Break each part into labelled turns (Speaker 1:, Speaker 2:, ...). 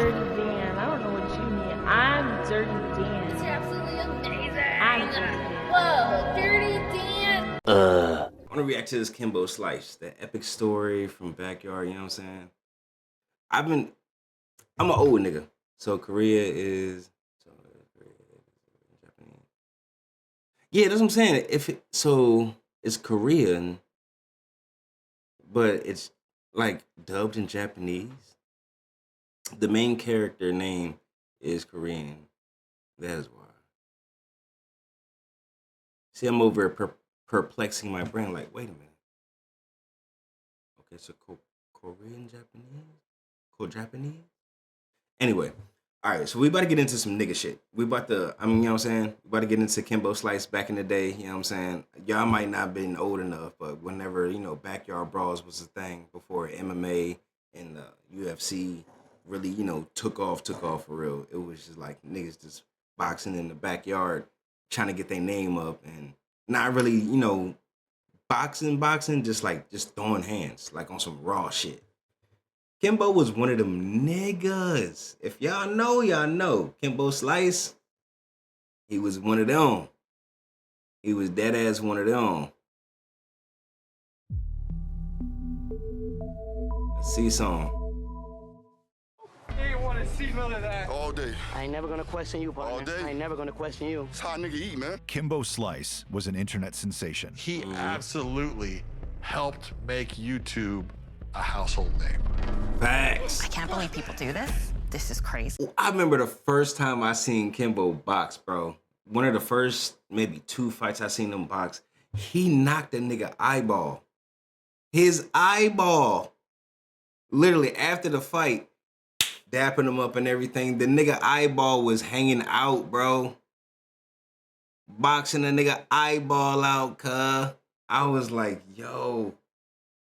Speaker 1: Dirty Dan. I don't know what you mean. I'm Dirty Dan.
Speaker 2: It's absolutely amazing.
Speaker 1: I'm Dirty Dan.
Speaker 2: Whoa, Dirty Dan.
Speaker 3: I want to react to this Kimbo Slice, that epic story from Backyard, you know what I'm saying? I'm an old nigga. So Korea is Japanese. Yeah, that's what I'm saying. It's Korean, but it's like dubbed in Japanese. The main character name is Korean. That is why. See, I'm over here perplexing my brain. Like, wait a minute. Okay, so Korean Japanese, Japanese. Anyway, all right. So we about to get into some nigga shit. We about to, you know what I'm saying? We about to get into Kimbo Slice back in the day. You know what I'm saying? Y'all might not have been old enough, but whenever backyard brawls was a thing before MMA and UFC really took off for real. It was just like niggas just boxing in the backyard, trying to get their name up and not really boxing, just throwing hands like on some raw shit. Kimbo was one of them niggas. If y'all know, y'all know. Kimbo Slice, he was one of them. He was dead ass one of them. Let's see some.
Speaker 4: You want to see none of that.
Speaker 5: All day.
Speaker 6: I ain't never gonna question you, partner.
Speaker 5: All day.
Speaker 6: I ain't never gonna question you.
Speaker 5: It's how a nigga eat, man.
Speaker 7: Kimbo Slice was an internet sensation.
Speaker 8: He absolutely helped make YouTube a household name.
Speaker 3: Facts.
Speaker 9: I can't believe people do this. This is crazy.
Speaker 3: I remember the first time I seen Kimbo box, bro. One of the first, maybe 2 fights I seen him box. He knocked a nigga eyeball. His eyeball. Literally, after the fight, dapping him up and everything, the nigga eyeball was hanging out, bro. Boxing a nigga eyeball out, cuh. I was like, yo,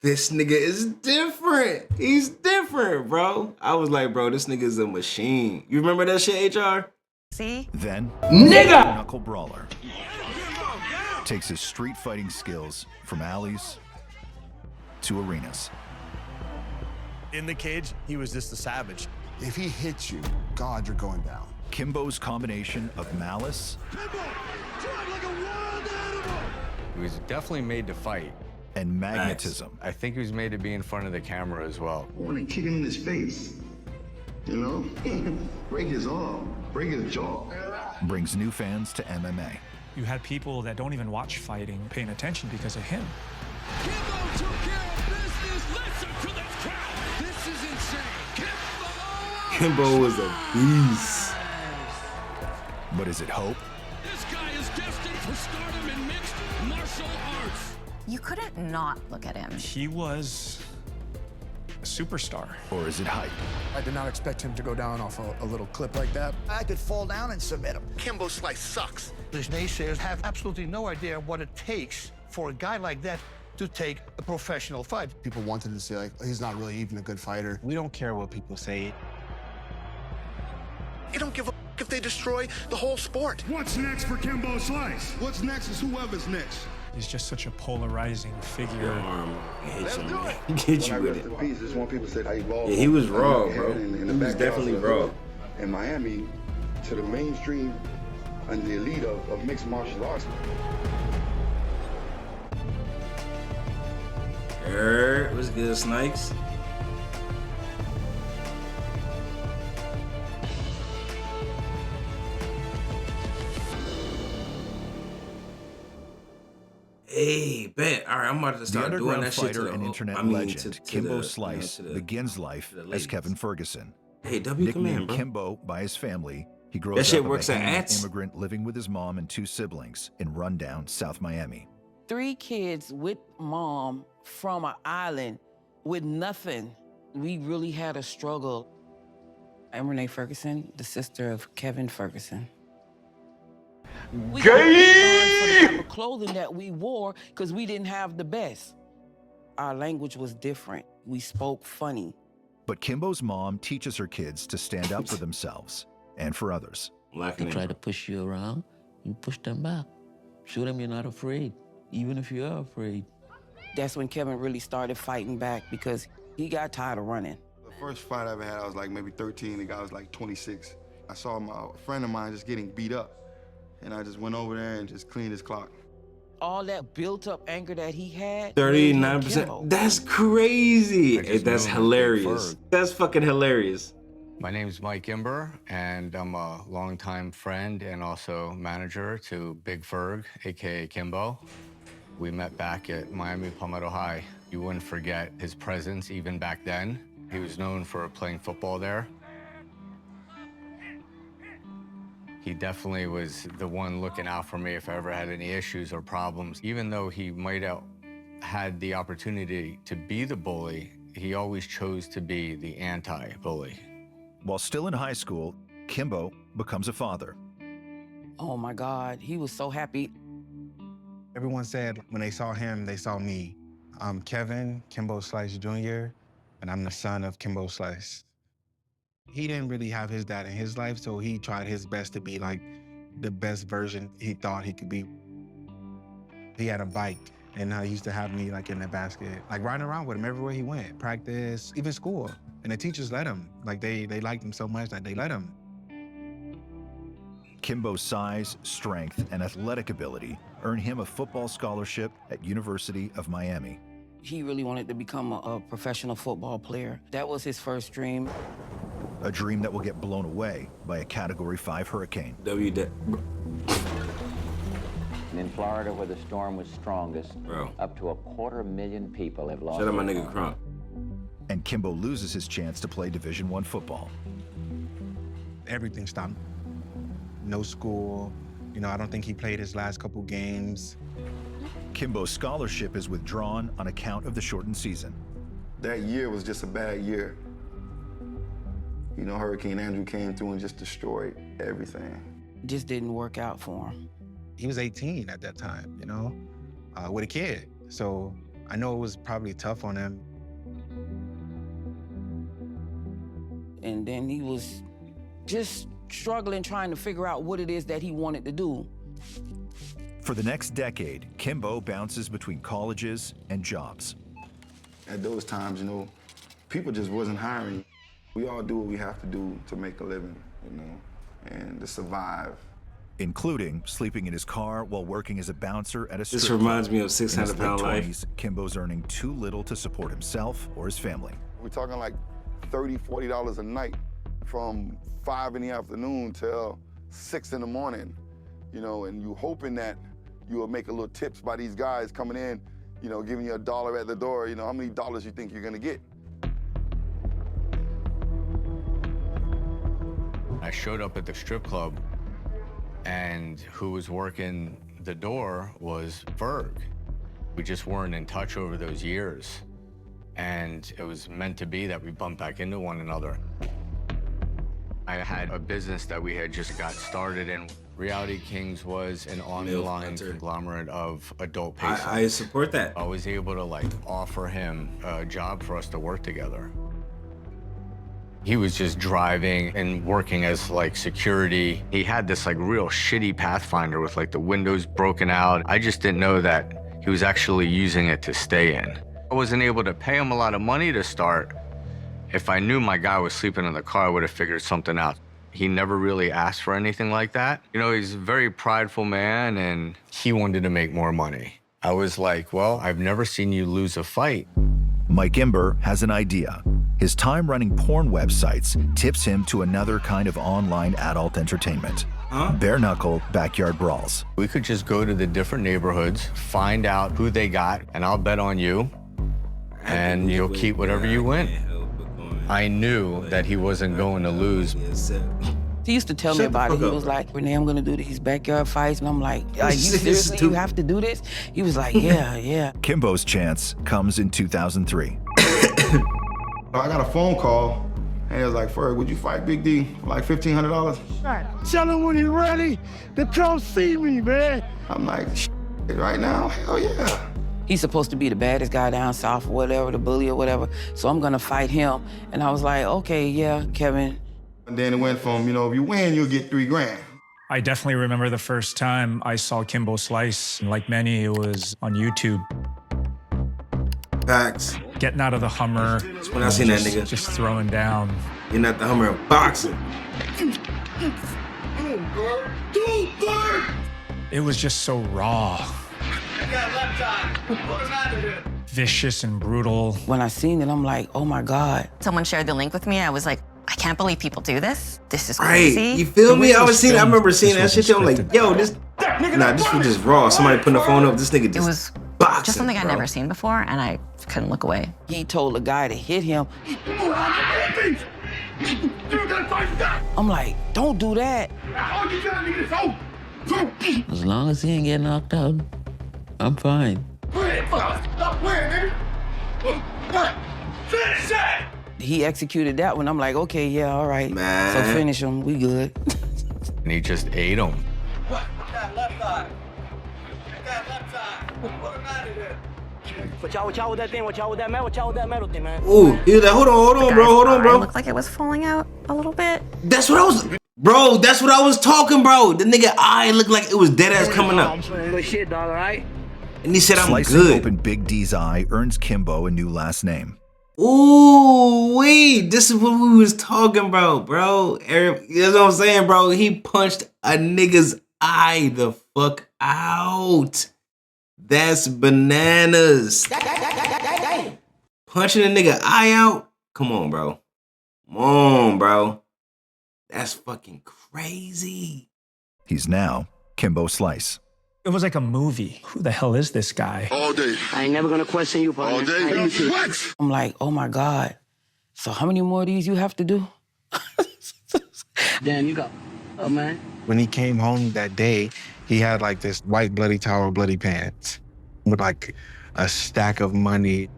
Speaker 3: this nigga is different. He's different, bro. I was like, bro, this nigga's a machine. You remember that shit, HR?
Speaker 9: See?
Speaker 7: Then,
Speaker 3: Nigga!
Speaker 7: Knuckle Brawler takes his street fighting skills from alleys to arenas.
Speaker 10: In the cage, he was just a savage.
Speaker 5: If he hits you, God, you're going down.
Speaker 7: Kimbo's combination of malice
Speaker 4: Kimbo, drive like a wild animal.
Speaker 11: He was definitely made to fight.
Speaker 7: and magnetism.
Speaker 11: I think he was made to be in front of the camera as well.
Speaker 12: I want to kick him in his face, you know? Break his arm, break his jaw.
Speaker 7: Brings new fans to MMA.
Speaker 13: You had people that don't even watch fighting paying attention because of him.
Speaker 4: Kimbo took care of business. Listen to this crowd. This is insane.
Speaker 3: Kimbo was a beast.
Speaker 7: But is it hope?
Speaker 4: This guy is destined for stardom in mixed martial arts.
Speaker 9: You couldn't not look at him.
Speaker 13: He was a superstar.
Speaker 7: Or is it hype?
Speaker 10: I did not expect him to go down off a little clip like that.
Speaker 14: I could fall down and submit him.
Speaker 5: Kimbo Slice sucks.
Speaker 14: These naysayers have absolutely no idea what it takes for a guy like that to take a professional fight.
Speaker 15: People wanted to say, like, he's not really even a good fighter.
Speaker 16: We don't care what people say.
Speaker 5: You don't give a if they destroy the whole sport.
Speaker 17: What's next for Kimbo Slice? What's next is whoever's next.
Speaker 13: He's just such a polarizing figure.
Speaker 3: Get you with it.
Speaker 12: Peace. Just want people to say how he raw.
Speaker 3: Yeah, he was raw, bro. He was definitely raw.
Speaker 12: In Miami, to the mainstream and the elite of mixed martial arts.
Speaker 3: What's good, Snipes? Hey, bet. All right, I'm about to start doing that shit to
Speaker 7: the and internet legend Kimbo Slice begins life as Kevin Ferguson.
Speaker 3: Hey, W, come in,
Speaker 7: Nicknamed
Speaker 3: bro.
Speaker 7: Kimbo by his family, he grows
Speaker 3: That shit
Speaker 7: up
Speaker 3: works
Speaker 7: a
Speaker 3: at
Speaker 7: Haitian
Speaker 3: Ats?
Speaker 7: immigrant living with his mom and 2 siblings in rundown South Miami.
Speaker 6: 3 kids with mom from an island with nothing. We really had a struggle. I'm Renee Ferguson, the sister of Kevin Ferguson. We couldn't earn for the type of clothing that we wore because we didn't have the best. Our language was different. We spoke funny.
Speaker 7: But Kimbo's mom teaches her kids to stand up for themselves and for others.
Speaker 18: They try to push you around, you push them back. Show them you're not afraid, even if you are afraid.
Speaker 6: That's when Kevin really started fighting back because he got tired of running.
Speaker 16: First fight I ever had, I was like maybe 13. The guy was like 26. I saw a friend of mine just getting beat up, and I just went over there and just cleaned his clock.
Speaker 6: All that built-up anger that he had.
Speaker 3: 39%. That's crazy. Hey, that's hilarious. That's fucking hilarious.
Speaker 11: My name's Mike Kimber, and I'm a longtime friend and also manager to Big Ferg, AKA Kimbo. We met back at Miami Palmetto High. You wouldn't forget his presence even back then. He was known for playing football there. He definitely was the one looking out for me if I ever had any issues or problems. Even though he might have had the opportunity to be the bully, he always chose to be the anti-bully.
Speaker 7: While still in high school, Kimbo becomes a father.
Speaker 6: Oh my God, he was so happy.
Speaker 15: Everyone said when they saw him, they saw me. I'm Kevin, Kimbo Slice Jr., and I'm the son of Kimbo Slice. He didn't really have his dad in his life, so he tried his best to be like the best version he thought he could be. He had a bike, and he used to have me like in the basket, like riding around with him everywhere he went, practice, even school. And the teachers let him. Like they liked him so much that they let him.
Speaker 7: Kimbo's size, strength, and athletic ability earned him a football scholarship at University of Miami.
Speaker 6: He really wanted to become a professional football player. That was his first dream.
Speaker 7: A dream that will get blown away by a Category 5 hurricane.
Speaker 19: And in Florida, where the storm was strongest, up to 250,000 people have lost.
Speaker 3: Shout out my nigga Crump.
Speaker 7: And Kimbo loses his chance to play Division I football.
Speaker 15: Everything stopped. No school. You know, I don't think he played his last couple games.
Speaker 7: Kimbo's scholarship is withdrawn on account of the shortened season.
Speaker 16: That year was just a bad year. You know, Hurricane Andrew came through and just destroyed everything.
Speaker 6: Just didn't work out for him.
Speaker 15: He was 18 at that time, you know, with a kid. So I know it was probably tough on him.
Speaker 6: And then he was just struggling, trying to figure out what it is that he wanted to do.
Speaker 7: For the next decade, Kimbo bounces between colleges and jobs.
Speaker 16: At those times, you know, people just wasn't hiring. We all do what we have to do to make a living, you know, and to survive.
Speaker 7: Including sleeping in his car while working as a bouncer at a strip
Speaker 3: This
Speaker 7: club.
Speaker 3: reminds me of 600 Pound Life.
Speaker 7: In his late 20s, Kimbo's earning too little to support himself or his family.
Speaker 16: We're talking like $30, $40 a night from 5 in the afternoon till 6 in the morning, you know, and you hoping that you will make a little tips by these guys coming in, you know, giving you $1 at the door. You know, how many dollars you think you're gonna get?
Speaker 11: I showed up at the strip club, and who was working the door was Ferg. We just weren't in touch over those years, and it was meant to be that we bumped back into one another. I had a business that we had just got started in. Reality Kings was an online conglomerate of adult patients.
Speaker 3: I support that.
Speaker 11: I was able to like offer him a job for us to work together. He was just driving and working as like security. He had this like real shitty Pathfinder with like the windows broken out. I just didn't know that he was actually using it to stay in. I wasn't able to pay him a lot of money to start. If I knew my guy was sleeping in the car, I would have figured something out. He never really asked for anything like that. You know, he's a very prideful man, and he wanted to make more money. I was like, well, I've never seen you lose a fight.
Speaker 7: Mike Imber has an idea. His time running porn websites tips him to another kind of online adult entertainment. Bare knuckle backyard brawls.
Speaker 11: We could just go to the different neighborhoods, find out who they got, and I'll bet on you, and you'll keep whatever you win. I knew that he wasn't going to lose.
Speaker 6: He used to tell me about it. He was like, Renee, I'm gonna do these backyard fights. And I'm like, are you seriously, you have to do this? He was like, yeah.
Speaker 7: Kimbo's chance comes in 2003.
Speaker 16: I got a phone call, and it was like, Ferg, would you fight Big D for like $1,500?
Speaker 17: Tell him when he's ready to come see me, man.
Speaker 16: I'm like, right now? Hell yeah.
Speaker 6: He's supposed to be the baddest guy down south or whatever, the bully or whatever, so I'm gonna fight him. And I was like, okay, yeah, Kevin.
Speaker 16: And then it went from, you know, if you win, you'll get $3 grand.
Speaker 13: I definitely remember the first time I saw Kimbo Slice. Like many, it was on YouTube.
Speaker 3: Facts.
Speaker 13: Getting out of the Hummer.
Speaker 3: That's when I seen that nigga.
Speaker 13: Just throwing down.
Speaker 3: Getting out the Hummer and boxing.
Speaker 13: It was just so raw. Vicious and brutal.
Speaker 6: When I seen it, I'm like, oh my God.
Speaker 9: Someone shared the link with me. I was like, I can't believe people do this. This is
Speaker 3: Right.
Speaker 9: crazy.
Speaker 3: You feel me? I remember seeing that shit. I'm like, yo, this was just raw. Somebody putting the phone up. This nigga just
Speaker 9: It was
Speaker 3: boxing,
Speaker 9: just something I'd
Speaker 3: bro.
Speaker 9: never seen before, and I couldn't look away.
Speaker 6: He told the guy to hit him. I'm like, don't do that.
Speaker 18: As long as he ain't get knocked out, I'm fine.
Speaker 6: He executed that one. I'm like, okay, yeah, all right.
Speaker 3: Man.
Speaker 6: So finish him. We good.
Speaker 11: And he just ate him.
Speaker 20: Watch out with that thing. Watch out with that metal thing, man.
Speaker 3: Ooh, he was like, hold on, bro.
Speaker 9: It looked like it was falling out a little bit.
Speaker 3: That's what I was, bro. That's what I was talking, bro. The nigga eye looked like it was dead ass coming up,
Speaker 20: Good shit, dog. All right.
Speaker 3: and he said, "I'm
Speaker 7: Slicing
Speaker 3: good."
Speaker 7: open Big D's eye earns Kimbo a new last name.
Speaker 3: Ooh, wait, this is what we was talking about, bro. That's what I'm saying, bro. He punched a nigga's eye the fuck out. That's bananas. Punching a nigga eye out? Come on, bro. Come on, bro. That's fucking crazy.
Speaker 7: He's now Kimbo Slice.
Speaker 13: It was like a movie. Who the hell is this guy?
Speaker 17: All day.
Speaker 20: I ain't never gonna question you, partner.
Speaker 17: All day. What?
Speaker 6: I'm like, oh my God. So how many more of these you have to do?
Speaker 20: Damn, you got. Oh man.
Speaker 15: When he came home that day, he had like this white bloody towel, bloody pants with like a stack of money.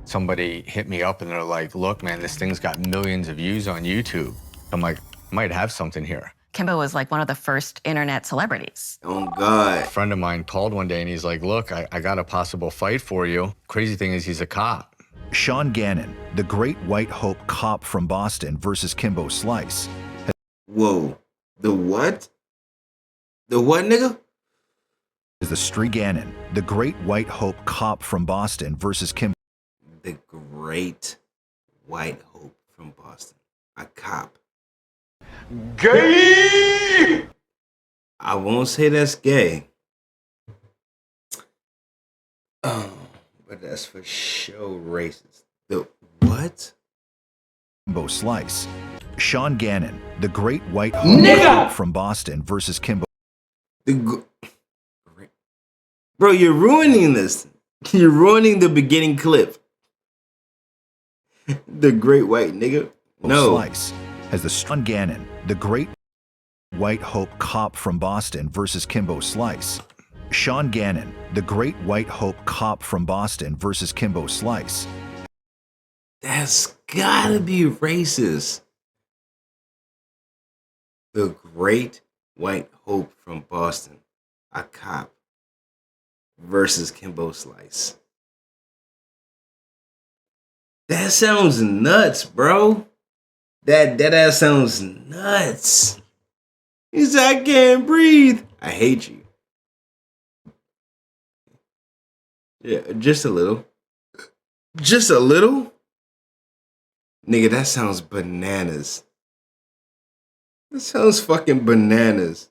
Speaker 11: Somebody hit me up and they're like, look, man, this thing's got millions of views on YouTube. I'm like, might have something here.
Speaker 9: Kimbo was like one of the first internet celebrities.
Speaker 3: Oh, God.
Speaker 11: A friend of mine called one day and he's like, look, I got a possible fight for you. Crazy thing is he's a cop.
Speaker 7: Sean Gannon, the Great White Hope cop from Boston versus Kimbo Slice.
Speaker 3: Whoa. The what? The what, nigga?
Speaker 7: Is the Street Gannon, the Great White Hope cop from Boston versus Kimbo.
Speaker 3: The Great White Hope from Boston. A cop.
Speaker 17: Gay!
Speaker 3: I won't say that's gay. But that's for sure racist. The what?
Speaker 7: Kimbo Slice. Sean Gannon, the Great White Hope from Boston versus Kimbo.
Speaker 3: Bro, you're ruining this. You're ruining the beginning clip. The Great White nigga. No.
Speaker 7: Slice has the Sean Gannon, the Great White Hope cop from Boston versus Kimbo Slice. Sean Gannon, the Great White Hope cop from Boston versus Kimbo Slice.
Speaker 3: That's gotta be racist. The Great White Hope from Boston, a cop, versus Kimbo Slice. That sounds nuts, bro. That sounds nuts. He said, I can't breathe. I hate you. Yeah, just a little. Just a little? Nigga, that sounds bananas. That sounds fucking bananas.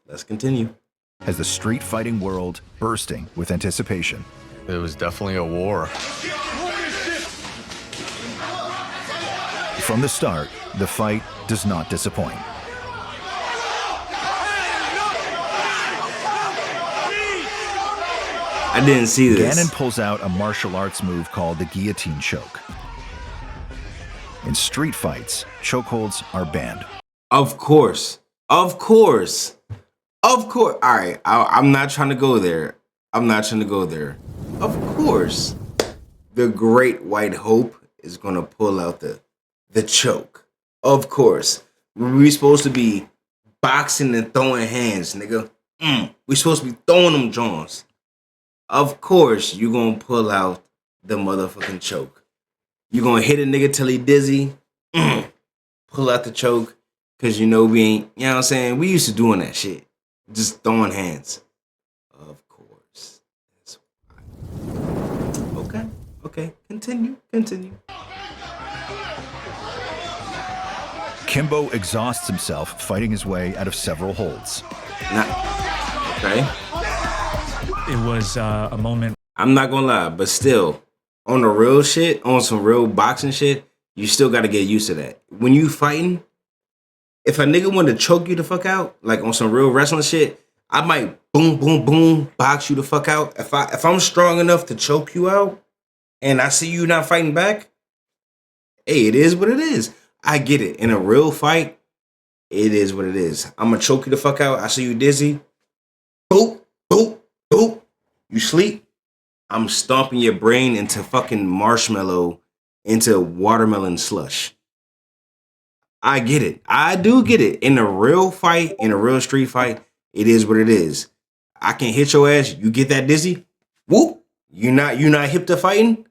Speaker 3: Let's continue.
Speaker 7: Has the street fighting world bursting with anticipation.
Speaker 11: It was definitely a war.
Speaker 7: From the start, the fight does not disappoint.
Speaker 3: I didn't see this.
Speaker 7: Gannon pulls out a martial arts move called the guillotine choke. In street fights, chokeholds are banned.
Speaker 3: Of course. Of course. Of course. All right. I'm not trying to go there. I'm not trying to go there. Of course. The Great White Hope is going to pull out the choke. Of course. We're supposed to be boxing and throwing hands, nigga. We're supposed to be throwing them Johns. Of course, you're going to pull out the motherfucking choke. You're going to hit a nigga till he dizzy. Pull out the choke. Because you know we ain't, you know what I'm saying? We used to doing that shit. Just throwing hands. Of course. That's why. Okay, continue.
Speaker 7: Kimbo exhausts himself fighting his way out of several holds.
Speaker 3: Okay.
Speaker 13: It was a moment.
Speaker 3: I'm not gonna lie, but still, on the real shit, on some real boxing shit, you still gotta get used to that. When you fighting, if a nigga want to choke you the fuck out, like on some real wrestling shit, I might boom, boom, boom, box you the fuck out. If I'm strong enough to choke you out, and I see you not fighting back, hey, it is what it is. I get it. In a real fight, it is what it is. I'm gonna choke you the fuck out. I see you dizzy. Boop, boop, boop. You sleep. I'm stomping your brain into fucking marshmallow, into watermelon slush. I get it. I do get it. In a real fight, in a real street fight, it is what it is. I can hit your ass. You get that dizzy. Whoop. You not hip to fighting.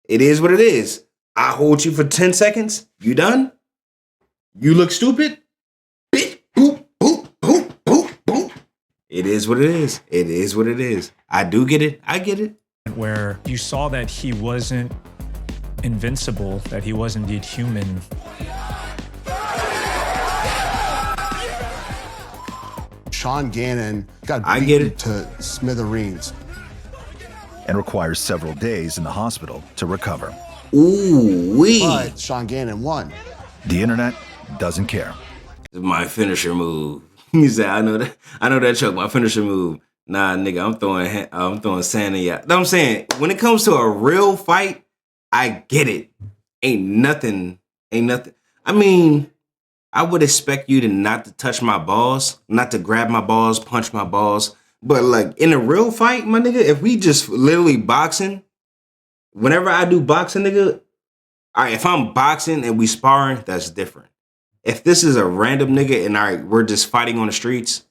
Speaker 3: It is what it is. I hold you for 10 seconds. You done? You look stupid? Bitch. Boop, boop, boop, boop, boop. It is what it is. It is what it is. I do get it. I get it.
Speaker 13: Where you saw that he wasn't invincible, that he was indeed human.
Speaker 21: Sean Gannon got beaten to smithereens.
Speaker 7: And requires several days in the hospital to recover.
Speaker 3: Ooh-wee.
Speaker 21: But Sean Gannon won.
Speaker 7: The internet doesn't care.
Speaker 3: My finisher move. He said, I know that choke, my finisher move. Nah, nigga, I'm throwing sand in ya. I'm saying, when it comes to a real fight, I get it. Ain't nothing. I mean, I would expect you to not to touch my balls, not to grab my balls, punch my balls. But like in a real fight, my nigga, if we just literally boxing, whenever I do boxing, nigga, all right, if I'm boxing and we sparring, that's different. If this is a random nigga and all right, we're just fighting on the streets,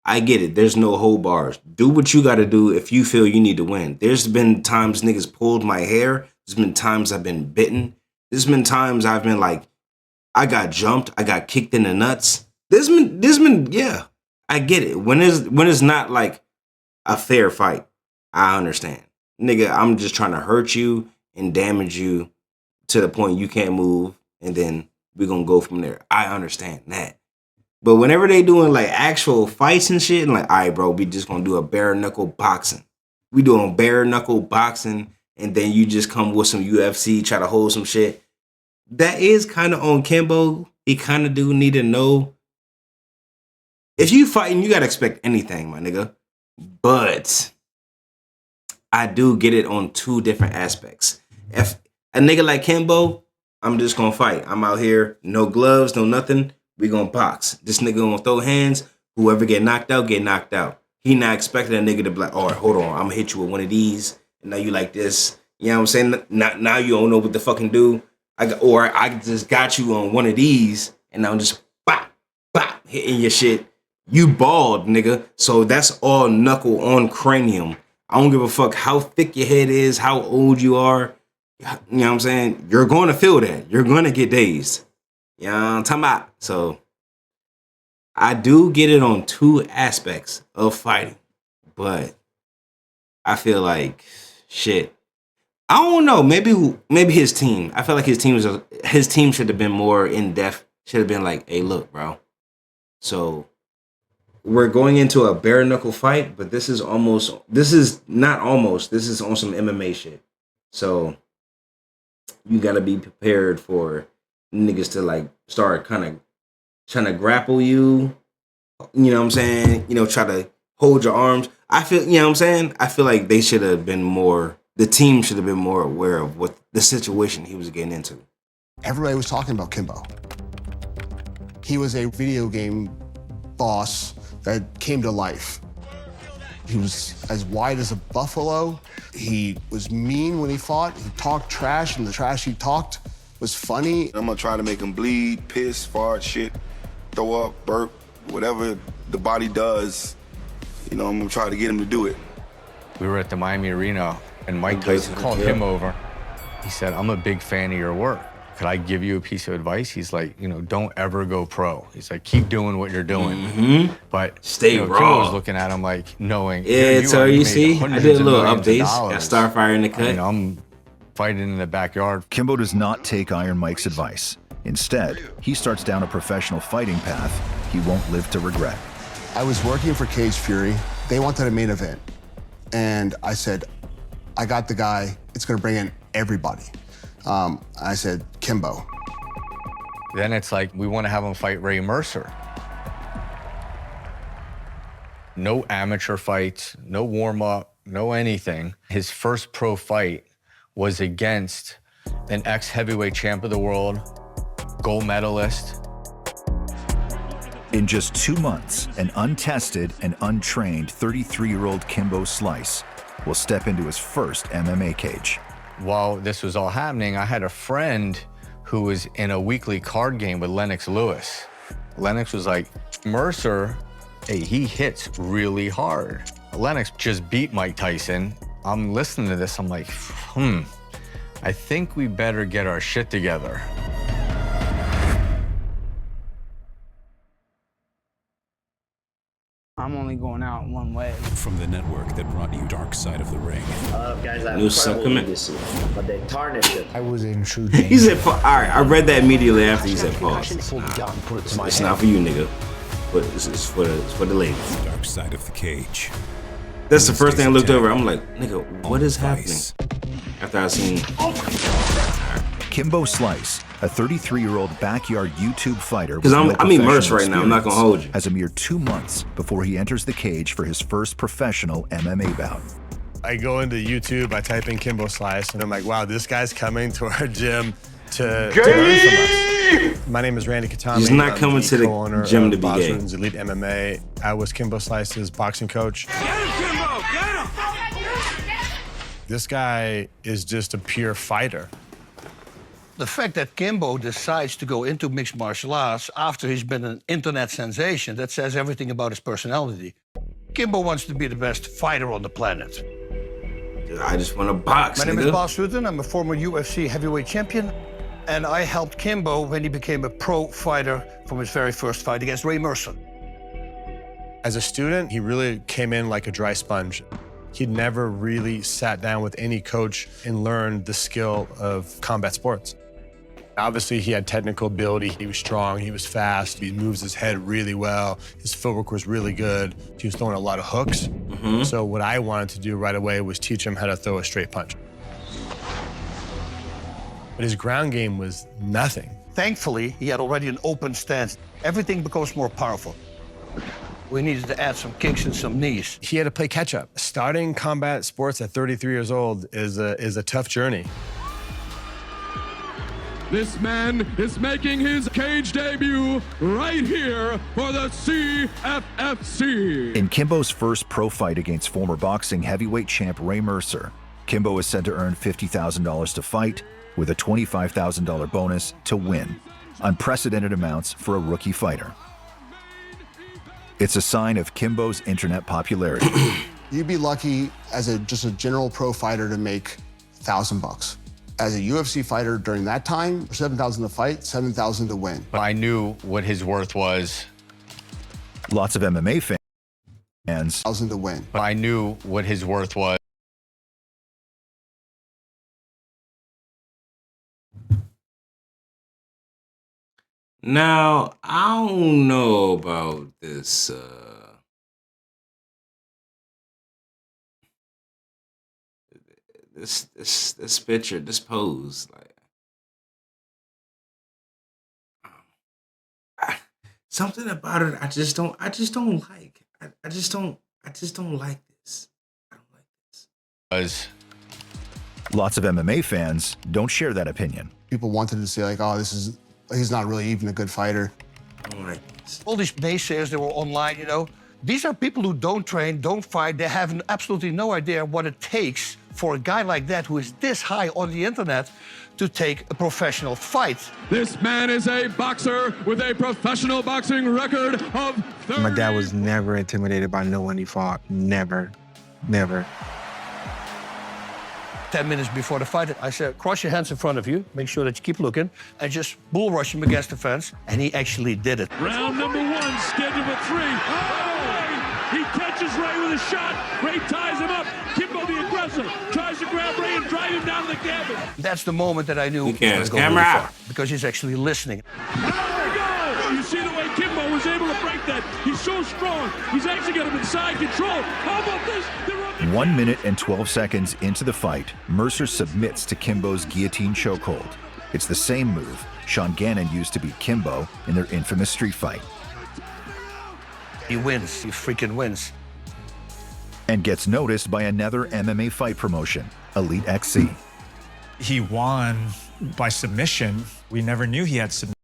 Speaker 3: I get it. There's no hold bars. Do what you got to do if you feel you need to win. There's been times niggas pulled my hair. There's been times I've been bitten. There's been times I've been like, I got jumped. I got kicked in the nuts. There's been, yeah, I get it. When it's not like a fair fight, I understand. Nigga, I'm just trying to hurt you and damage you to the point you can't move, and then we're going to go from there. I understand that. But whenever they doing like actual fights and shit, and like, all right, bro, we just going to do a bare knuckle boxing. We doing bare knuckle boxing, and then you just come with some UFC, try to hold some shit. That is kind of on Kimbo. He kind of do need to know. If you fighting, you got to expect anything, my nigga. But I do get it on two different aspects. If a nigga like Kimbo, I'm just going to fight. I'm out here, no gloves, no nothing. We going to box. This nigga going to throw hands. Whoever get knocked out, get knocked out. He not expecting a nigga to be like, all right, hold on. I'm going to hit you with one of these. And now you like this. You know what I'm saying? Now you don't know what to fucking do. I just got you on one of these. And I'm just bop, bop, hitting your shit. You bald, nigga. So that's all knuckle on cranium. I don't give a fuck how thick your head is, how old you are. You know what I'm saying? You're going to feel that. You're going to get dazed. You know what I'm talking about? So I do get it on two aspects of fighting. But I feel like, shit. I don't know. Maybe his team. I feel like his team should have been more in depth. Should have been like, hey, look, bro. So we're going into a bare knuckle fight, but this is on some MMA shit. So you gotta be prepared for niggas to like start kind of trying to grapple you. You know what I'm saying? You know, try to hold your arms. I feel, you know what I'm saying? I feel like they should have been more, the team should have been more aware of what the situation he was getting into.
Speaker 21: Everybody was talking about Kimbo. He was a video game boss that came to life. He was as wide as a buffalo. He was mean when he fought. He talked trash, and the trash he talked was funny.
Speaker 16: I'm gonna try to make him bleed, piss, fart, shit, throw up, burp, whatever the body does. You know, I'm gonna try to get him to do it.
Speaker 11: We were at the Miami Arena, and Mike Tyson called him over. He said, I'm a big fan of your work. Could I give you a piece of advice? He's like, you know, don't ever go pro. He's like, keep doing what you're doing.
Speaker 3: Mm-hmm.
Speaker 11: But
Speaker 3: stay
Speaker 11: raw.
Speaker 3: raw.
Speaker 11: Was looking at him like, knowing.
Speaker 3: Yeah, so you see, I did a little updates.
Speaker 11: Got
Speaker 3: Starfire in the cut.
Speaker 11: I mean, fighting in the backyard.
Speaker 7: Kimbo does not take Iron Mike's advice. Instead, he starts down a professional fighting path he won't live to regret.
Speaker 21: I was working for Cage Fury. They wanted a main event. And I said, I got the guy. It's going to bring in everybody. I said, Kimbo.
Speaker 11: Then it's like, we want to have him fight Ray Mercer. No amateur fights, no warm-up, no anything. His first pro fight was against an ex-heavyweight champ of the world, gold medalist.
Speaker 7: In just 2 months, an untested and untrained 33-year-old Kimbo Slice will step into his first MMA cage.
Speaker 11: While this was all happening, I had a friend who was in a weekly card game with Lennox Lewis. Lennox was like, Mercer, hey, he hits really hard. Lennox just beat Mike Tyson. I'm listening to this, I'm like, I think we better get our shit together.
Speaker 1: I'm only going out one way.
Speaker 22: From the network that brought you Dark Side of the Ring.
Speaker 1: Guys, I have
Speaker 3: New
Speaker 1: incredible
Speaker 3: supplement.
Speaker 1: legacy, but they tarnished it.
Speaker 21: I was in true danger.
Speaker 3: He said, all right, I read that immediately after he said pause. It's not for you, nigga. But it's for the ladies.
Speaker 22: Dark Side of the Cage.
Speaker 3: That's the first thing I looked over. I'm like, nigga, what is happening? After I seen
Speaker 7: Kimbo Slice, a 33-year-old backyard YouTube fighter.
Speaker 3: Because I'm immersed right now. I'm not gonna hold you.
Speaker 7: Has a mere 2 months before he enters the cage for his first professional MMA bout.
Speaker 10: I go into YouTube, I type in Kimbo Slice, and I'm like, wow, this guy's coming to our gym to learn from us. My name is Randy Katami.
Speaker 3: He's not coming to the gym to be gay.
Speaker 10: Boston's Elite MMA. I was Kimbo Slice's boxing coach.
Speaker 4: Get him, Kimbo! Get him!
Speaker 10: This guy is just a pure fighter.
Speaker 14: The fact that Kimbo decides to go into mixed martial arts after he's been an internet sensation, that says everything about his personality. Kimbo wants to be the best fighter on the planet.
Speaker 3: I just want to box.
Speaker 14: My name is Bas Rutten. I'm a former UFC heavyweight champion. And I helped Kimbo when he became a pro fighter from his very first fight against Ray Mercer.
Speaker 10: As a student, he really came in like a dry sponge. He'd never really sat down with any coach and learned the skill of combat sports. Obviously, he had technical ability. He was strong, he was fast, he moves his head really well. His footwork was really good. He was throwing a lot of hooks. So what I wanted to do right away was teach him how to throw a straight punch. But his ground game was nothing.
Speaker 14: Thankfully, he had already an open stance. Everything becomes more powerful. We needed to add some kicks and some knees.
Speaker 10: He had to play catch up. Starting combat sports at 33 years old is a tough journey.
Speaker 4: This man is making his cage debut right here for the CFFC.
Speaker 7: In Kimbo's first pro fight against former boxing heavyweight champ Ray Mercer, Kimbo is said to earn $50,000 to fight, with a $25,000 bonus to win. Unprecedented amounts for a rookie fighter. It's a sign of Kimbo's internet popularity.
Speaker 21: You'd be lucky as just a general pro fighter to make $1,000. As a UFC fighter during that time, $7,000 to fight, $7,000 to win.
Speaker 11: But I knew what his worth was.
Speaker 7: Lots of MMA fans.
Speaker 21: $1,000 to win.
Speaker 11: But I knew what his worth was.
Speaker 3: Now, I don't know about this, this picture, this pose, like, something about it, I just don't like. I just don't like this. I don't like this.
Speaker 7: Lots of MMA fans don't share that opinion.
Speaker 21: People wanted to say like, oh, he's not really even a good fighter.
Speaker 3: I don't like this.
Speaker 14: All these naysayers that were online, you know, these are people who don't train, don't fight. They have absolutely no idea what it takes for a guy like that who is this high on the internet to take a professional fight.
Speaker 4: This man is a boxer with a professional boxing record of 30.
Speaker 15: My dad was never intimidated by no one he fought. Never. Never.
Speaker 14: 10 minutes before the fight, I said, cross your hands in front of you, make sure that you keep looking, and just bull rush him against the fence. And he actually did it.
Speaker 4: Round number 1, scheduled for 3. Oh! He catches Ray with a shot. Ray ties him up. Kimbo the aggressor wrestle. Tries to grab Ray and drive him down to the cabin.
Speaker 14: That's the moment that I knew
Speaker 3: You
Speaker 14: he
Speaker 3: can't.
Speaker 14: was going
Speaker 3: Camera
Speaker 14: really
Speaker 3: out.
Speaker 14: far, because he's actually listening.
Speaker 4: There we go. You see the way Kimbo was able to break that. He's so strong. He's actually got him inside control. How about this?
Speaker 7: 1 minute and 12 seconds into the fight, Mercer submits to Kimbo's guillotine chokehold. It's the same move Sean Gannon used to beat Kimbo in their infamous street fight.
Speaker 14: He wins. He freaking wins.
Speaker 7: And gets noticed by another MMA fight promotion, Elite XC.
Speaker 13: He won by submission. We never knew he had submission.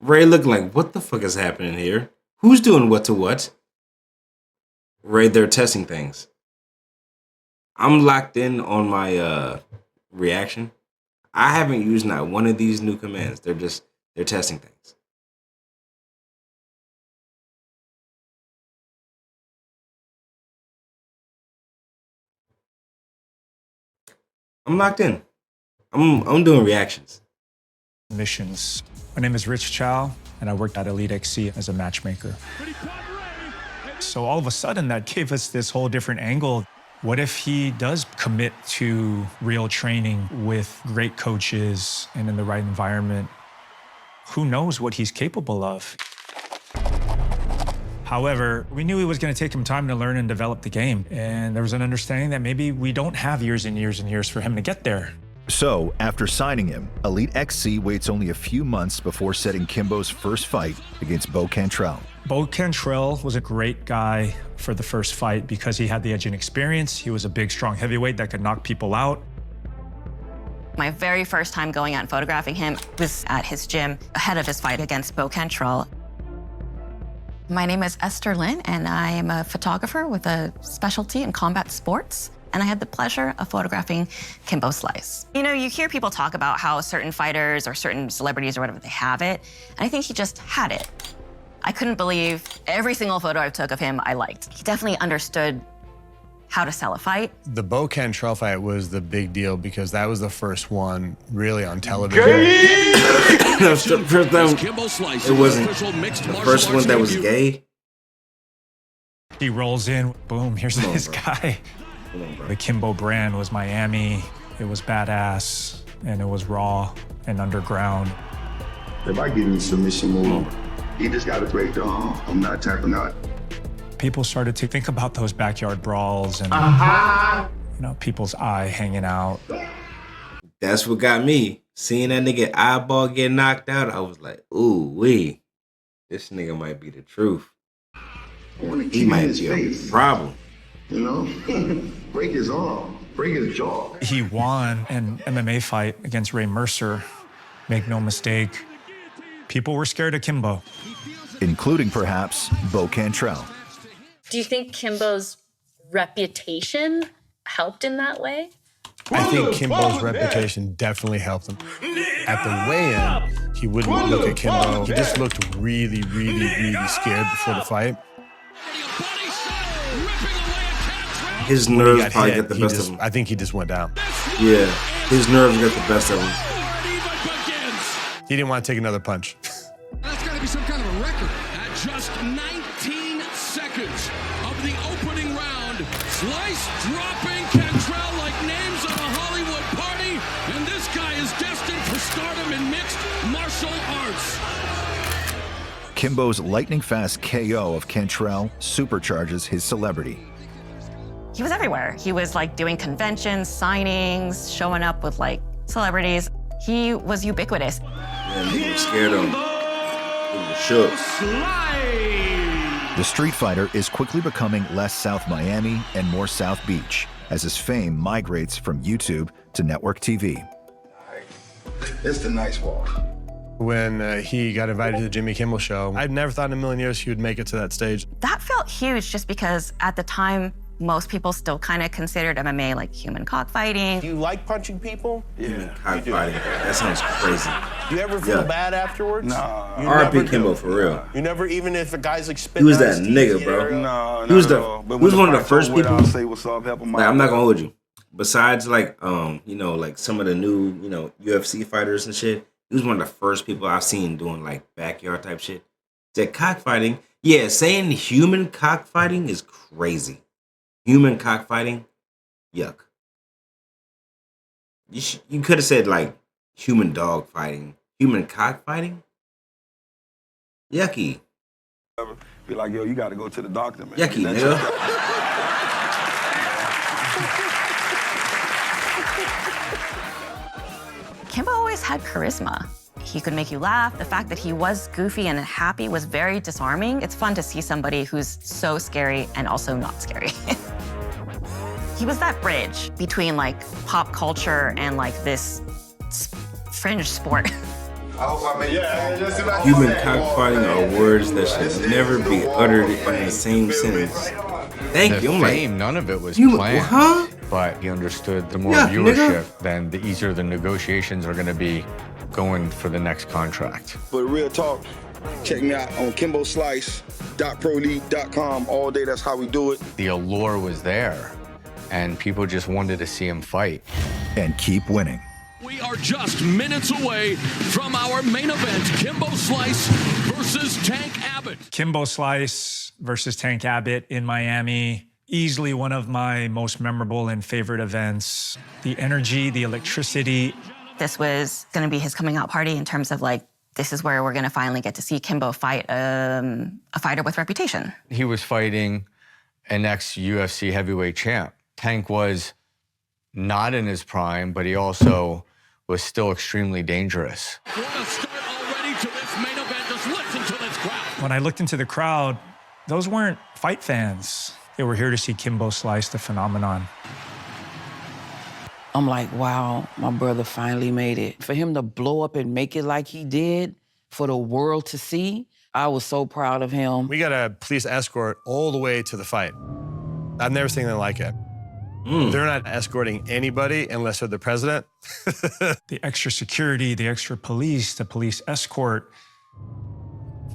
Speaker 3: Ray looking like, what the fuck is happening here? Who's doing what to what? Ray, they're testing things. I'm locked in on my reaction. I haven't used not one of these new commands. They're testing things. I'm locked in. I'm doing reactions.
Speaker 13: Missions. My name is Rich Chow, and I worked at Elite XC as a matchmaker. So all of a sudden, that gave us this whole different angle. What if he does commit to real training with great coaches and in the right environment? Who knows what he's capable of? However, we knew it was going to take him time to learn and develop the game. And there was an understanding that maybe we don't have years and years and years for him to get there.
Speaker 7: So, after signing him, Elite XC waits only a few months before setting Kimbo's first fight against Bo Cantrell.
Speaker 13: Bo Cantrell was a great guy for the first fight because he had the edge in experience. He was a big, strong heavyweight that could knock people out.
Speaker 9: My very first time going out and photographing him was at his gym ahead of his fight against Bo Cantrell. My name is Esther Lynn, and I am a photographer with a specialty in combat sports. And I had the pleasure of photographing Kimbo Slice. You know, you hear people talk about how certain fighters or certain celebrities or whatever, they have it. And I think he just had it. I couldn't believe every single photo I took of him I liked. He definitely understood how to sell a fight.
Speaker 10: The Bo Cantrell fight was the big deal because that was the first one really on television.
Speaker 3: It wasn't the first one that was gay.
Speaker 13: He rolls in, boom, here's this guy. The Kimbo brand was Miami, it was badass, and it was raw and underground.
Speaker 12: If I give you submission move, he just got to break the arm. I'm not tapping out.
Speaker 13: People started to think about those backyard brawls and you know, people's eye hanging out.
Speaker 3: That's what got me. Seeing that nigga eyeball get knocked out, I was like, ooh wee. This nigga might be the truth. He might be a problem.
Speaker 12: You know? Break his arm. Break his jaw.
Speaker 13: He won an MMA fight against Ray Mercer. Make no mistake, people were scared of Kimbo.
Speaker 7: Including perhaps Bo Cantrell.
Speaker 2: Do you think Kimbo's reputation helped in that way?
Speaker 10: I think Kimbo's reputation definitely helped him. At the weigh-in, he wouldn't look at Kimbo. He just looked really, really, really scared before the fight.
Speaker 3: His nerves probably got the best of him.
Speaker 10: I think he just went down.
Speaker 3: Yeah, his nerves got the best of him.
Speaker 10: He didn't want to take another punch.
Speaker 4: That's got to be some kind of a record. At just 19 seconds of the opening round, Slice dropping Cantrell like names at a Hollywood party, and this guy is destined for stardom in mixed martial arts.
Speaker 7: Kimbo's lightning-fast KO of Cantrell supercharges his celebrity.
Speaker 9: He was everywhere. He was like doing conventions, signings, showing up with like celebrities. He was ubiquitous.
Speaker 3: Yeah, he was scared of him. He was shook.
Speaker 7: The Street Fighter is quickly becoming less South Miami and more South Beach as his fame migrates from YouTube to network TV.
Speaker 12: It's the nice walk.
Speaker 10: When he got invited to the Jimmy Kimmel show, I'd never thought in a million years he would make it to that stage.
Speaker 9: That felt huge just because at the time, most people still kind of considered MMA like human cockfighting.
Speaker 8: Do you like punching people?
Speaker 3: Yeah, cockfighting. That sounds crazy.
Speaker 8: Do you ever feel bad afterwards?
Speaker 12: No.
Speaker 3: R.I.P. Kimbo for real.
Speaker 8: You never, even if a guy's like
Speaker 3: He
Speaker 8: spitting
Speaker 3: was
Speaker 8: on
Speaker 3: that
Speaker 8: his
Speaker 3: nigga,
Speaker 8: teeth,
Speaker 3: bro.
Speaker 8: No,
Speaker 3: He was one of the first people.
Speaker 12: I'll say what's up, help him out.
Speaker 3: Like, I'm not gonna hold you. Besides, like, you know, like some of the new, you know, UFC fighters and shit. He was one of the first people I've seen doing like backyard type shit. That cockfighting, yeah, saying human cockfighting is crazy. Human cockfighting, Yuck. You could have said like human dog fighting, human cock fighting. Yucky.
Speaker 5: Be like, yo, you got to go to the doctor, man.
Speaker 3: Yucky,
Speaker 5: That's
Speaker 3: nigga.
Speaker 9: Kimbo always had charisma. He could make you laugh. The fact that he was goofy and happy was very disarming. It's fun to see somebody who's so scary and also not scary. He was that bridge between like pop culture and like this fringe sport.
Speaker 3: Human cockfighting are words that should never be uttered in the same sentence. Thank you.
Speaker 11: Fame, none of it was planned. But he understood the more viewership, then the easier the negotiations are going to be going for the next contract.
Speaker 5: But real talk, check me out on kimboslice.proleague.com all day. That's how we do it.
Speaker 11: The allure was there, and people just wanted to see him fight.
Speaker 7: And keep winning.
Speaker 4: We are just minutes away from our main event, Kimbo Slice versus Tank Abbott.
Speaker 13: Kimbo Slice versus Tank Abbott in Miami. Easily one of my most memorable and favorite events. The energy, the electricity.
Speaker 9: This was going to be his coming out party in terms of like, this is where we're going to finally get to see Kimbo fight a fighter with reputation.
Speaker 11: He was fighting an ex-UFC heavyweight champ. Tank was not in his prime, but he also was still extremely dangerous.
Speaker 4: What a start already to this main event. Just listen to this crowd.
Speaker 13: When I looked into the crowd, those weren't fight fans. They were here to see Kimbo Slice, the phenomenon.
Speaker 6: I'm like, wow, my brother finally made it. For him to blow up and make it like he did, for the world to see, I was so proud of him.
Speaker 10: We got a police escort all the way to the fight. I've never seen anything like it. They're not escorting anybody unless they're the president.
Speaker 13: The extra security, the extra police, the police escort.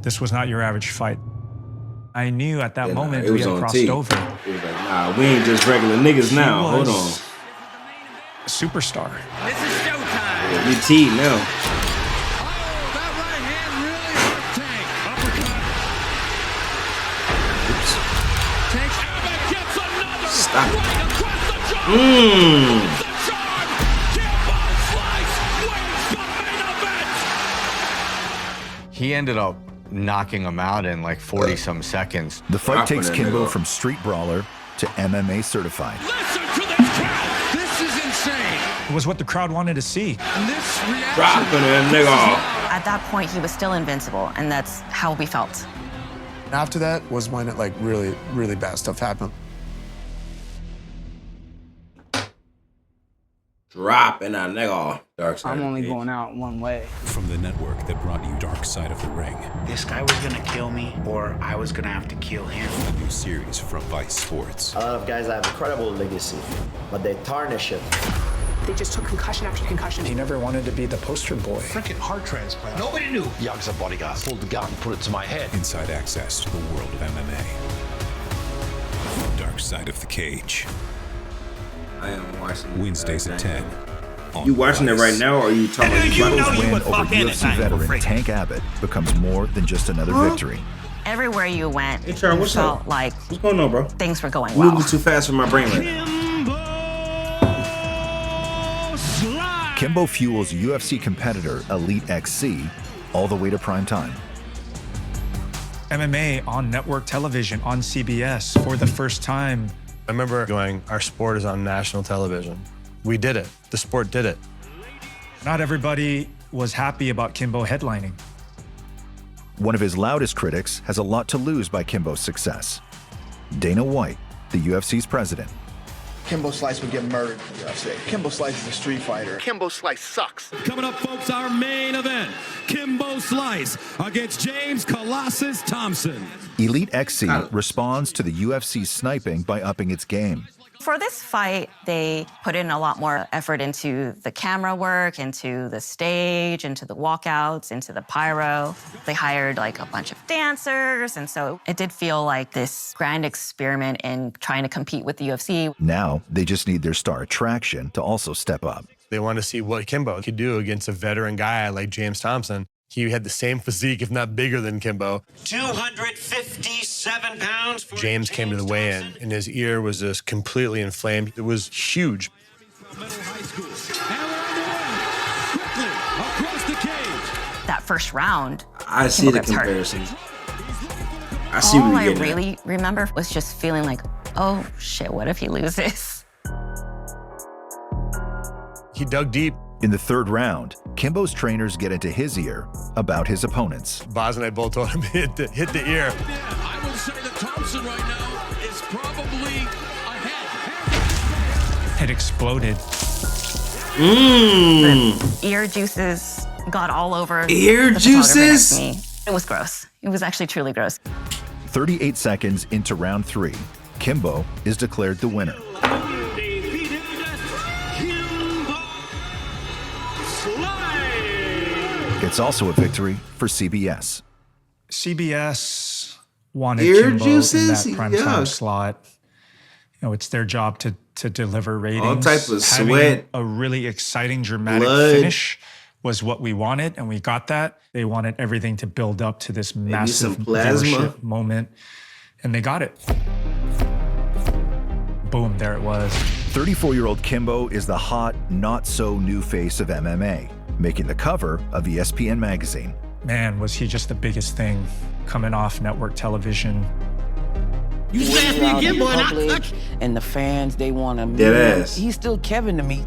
Speaker 13: This was not your average fight. I knew at that moment we had crossed over.
Speaker 3: It was like, nah, we ain't just regular niggas now. Hold on.
Speaker 13: A superstar.
Speaker 20: This is showtime.
Speaker 3: Yeah, we T now.
Speaker 4: That right hand really hurt Tank. Uppercut.
Speaker 3: Oops.
Speaker 4: Tank Abbott gets another.
Speaker 3: Stop.
Speaker 4: Right across the jaw. The charm. Kimbo Slice wins the main event.
Speaker 11: He ended up knocking him out in like 40-some seconds.
Speaker 7: The fight takes Kimbo from street brawler to MMA certified.
Speaker 4: Listen to this crowd. This is insane.
Speaker 13: It was what the crowd wanted to see.
Speaker 4: And this reaction.
Speaker 3: Dropping that nigga off.
Speaker 9: At that point, he was still invincible, and that's how we felt.
Speaker 19: After that was when it like really, really bad stuff happened.
Speaker 3: Dropping that nigga off. Dark Side.
Speaker 1: I'm only going out one way.
Speaker 22: From the network that brought you Dark Side of the Ring.
Speaker 23: This guy was gonna kill me, or I was gonna have to kill him.
Speaker 22: A new series from Vice Sports.
Speaker 1: A lot of guys have incredible legacy, but they tarnish it.
Speaker 24: They just took concussion after concussion.
Speaker 13: He never wanted to be the poster boy.
Speaker 14: Freaking heart transplant. Nobody knew. Yakuza bodyguard pulled the gun and put it to my head.
Speaker 22: Inside access to the world of MMA. Dark Side of the Cage.
Speaker 3: I am watching
Speaker 22: Wednesdays at 10.
Speaker 3: You watching it right now, or are you talking about
Speaker 7: Kimbo's win over UFC veteran Tank Abbott becomes more than just another victory.
Speaker 9: Everywhere you went,
Speaker 3: Hey, Charles,
Speaker 9: you
Speaker 3: what's
Speaker 9: felt
Speaker 3: up?
Speaker 9: like
Speaker 3: What's going on, bro?
Speaker 9: things were going
Speaker 3: Moving
Speaker 9: well.
Speaker 3: too fast for my brain right now.
Speaker 7: Kimbo fuels UFC competitor Elite XC all the way to prime time.
Speaker 13: MMA on network television, on CBS for the first time.
Speaker 10: I remember going, our sport is on national television. We did it. The sport did it.
Speaker 13: Not everybody was happy about Kimbo headlining.
Speaker 7: One of his loudest critics has a lot to lose by Kimbo's success. Dana White, the UFC's president.
Speaker 25: Kimbo Slice would get murdered in the UFC. Kimbo Slice is a street fighter.
Speaker 14: Kimbo Slice sucks.
Speaker 4: Coming up, folks, our main event, Kimbo Slice against James Colossus Thompson.
Speaker 7: Elite XC responds to the UFC's sniping by upping its game.
Speaker 9: For this fight, they put in a lot more effort into the camera work, into the stage, into the walkouts, into the pyro. They hired like a bunch of dancers, and so it did feel like this grand experiment in trying to compete with the UFC.
Speaker 7: Now, they just need their star attraction to also step up.
Speaker 10: They want to see what Kimbo could do against a veteran guy like James Thompson. He had the same physique, if not bigger than Kimbo.
Speaker 15: 257 pounds for
Speaker 10: James came to the weigh-in, and his ear was just completely inflamed. It was huge.
Speaker 9: That first round,
Speaker 3: I see
Speaker 9: Kimbo
Speaker 3: the
Speaker 9: gets hurt.
Speaker 3: comparison. I see
Speaker 9: All
Speaker 3: what
Speaker 9: I
Speaker 3: you're getting at.
Speaker 9: really remember was just feeling like, oh shit, what if he loses?
Speaker 10: He dug deep.
Speaker 7: In the third round, Kimbo's trainers get into his ear about his opponents.
Speaker 10: Boz and I both told him hit the ear.
Speaker 4: I would say that Thompson right now is probably ahead.
Speaker 13: It exploded.
Speaker 9: The ear juices got all over
Speaker 3: Ear
Speaker 9: the photographer next
Speaker 3: juices?
Speaker 9: to me. It was gross. It was actually truly gross.
Speaker 7: 38 seconds into round 3, Kimbo is declared the winner. It's also a victory for CBS.
Speaker 13: CBS wanted
Speaker 3: Ear
Speaker 13: Kimbo
Speaker 3: juices?
Speaker 13: in that primetime
Speaker 3: Yuck.
Speaker 13: slot. You know, it's their job to deliver ratings.
Speaker 3: type of
Speaker 13: Having
Speaker 3: sweat,
Speaker 13: a really exciting, dramatic
Speaker 3: blood.
Speaker 13: finish was what we wanted, and we got that. They wanted everything to build up to this massive
Speaker 3: some plasma.
Speaker 13: viewership moment, and they got it. Boom, there it was.
Speaker 7: 34-year-old Kimbo is the hot, not-so-new face of MMA, making the cover of ESPN magazine.
Speaker 13: Man, was he just the biggest thing coming off network television.
Speaker 6: You
Speaker 15: asked me again, boy, and I
Speaker 6: public, and the fans, they want to meet
Speaker 3: Dead
Speaker 6: him.
Speaker 3: ass.
Speaker 6: He's still Kevin to me.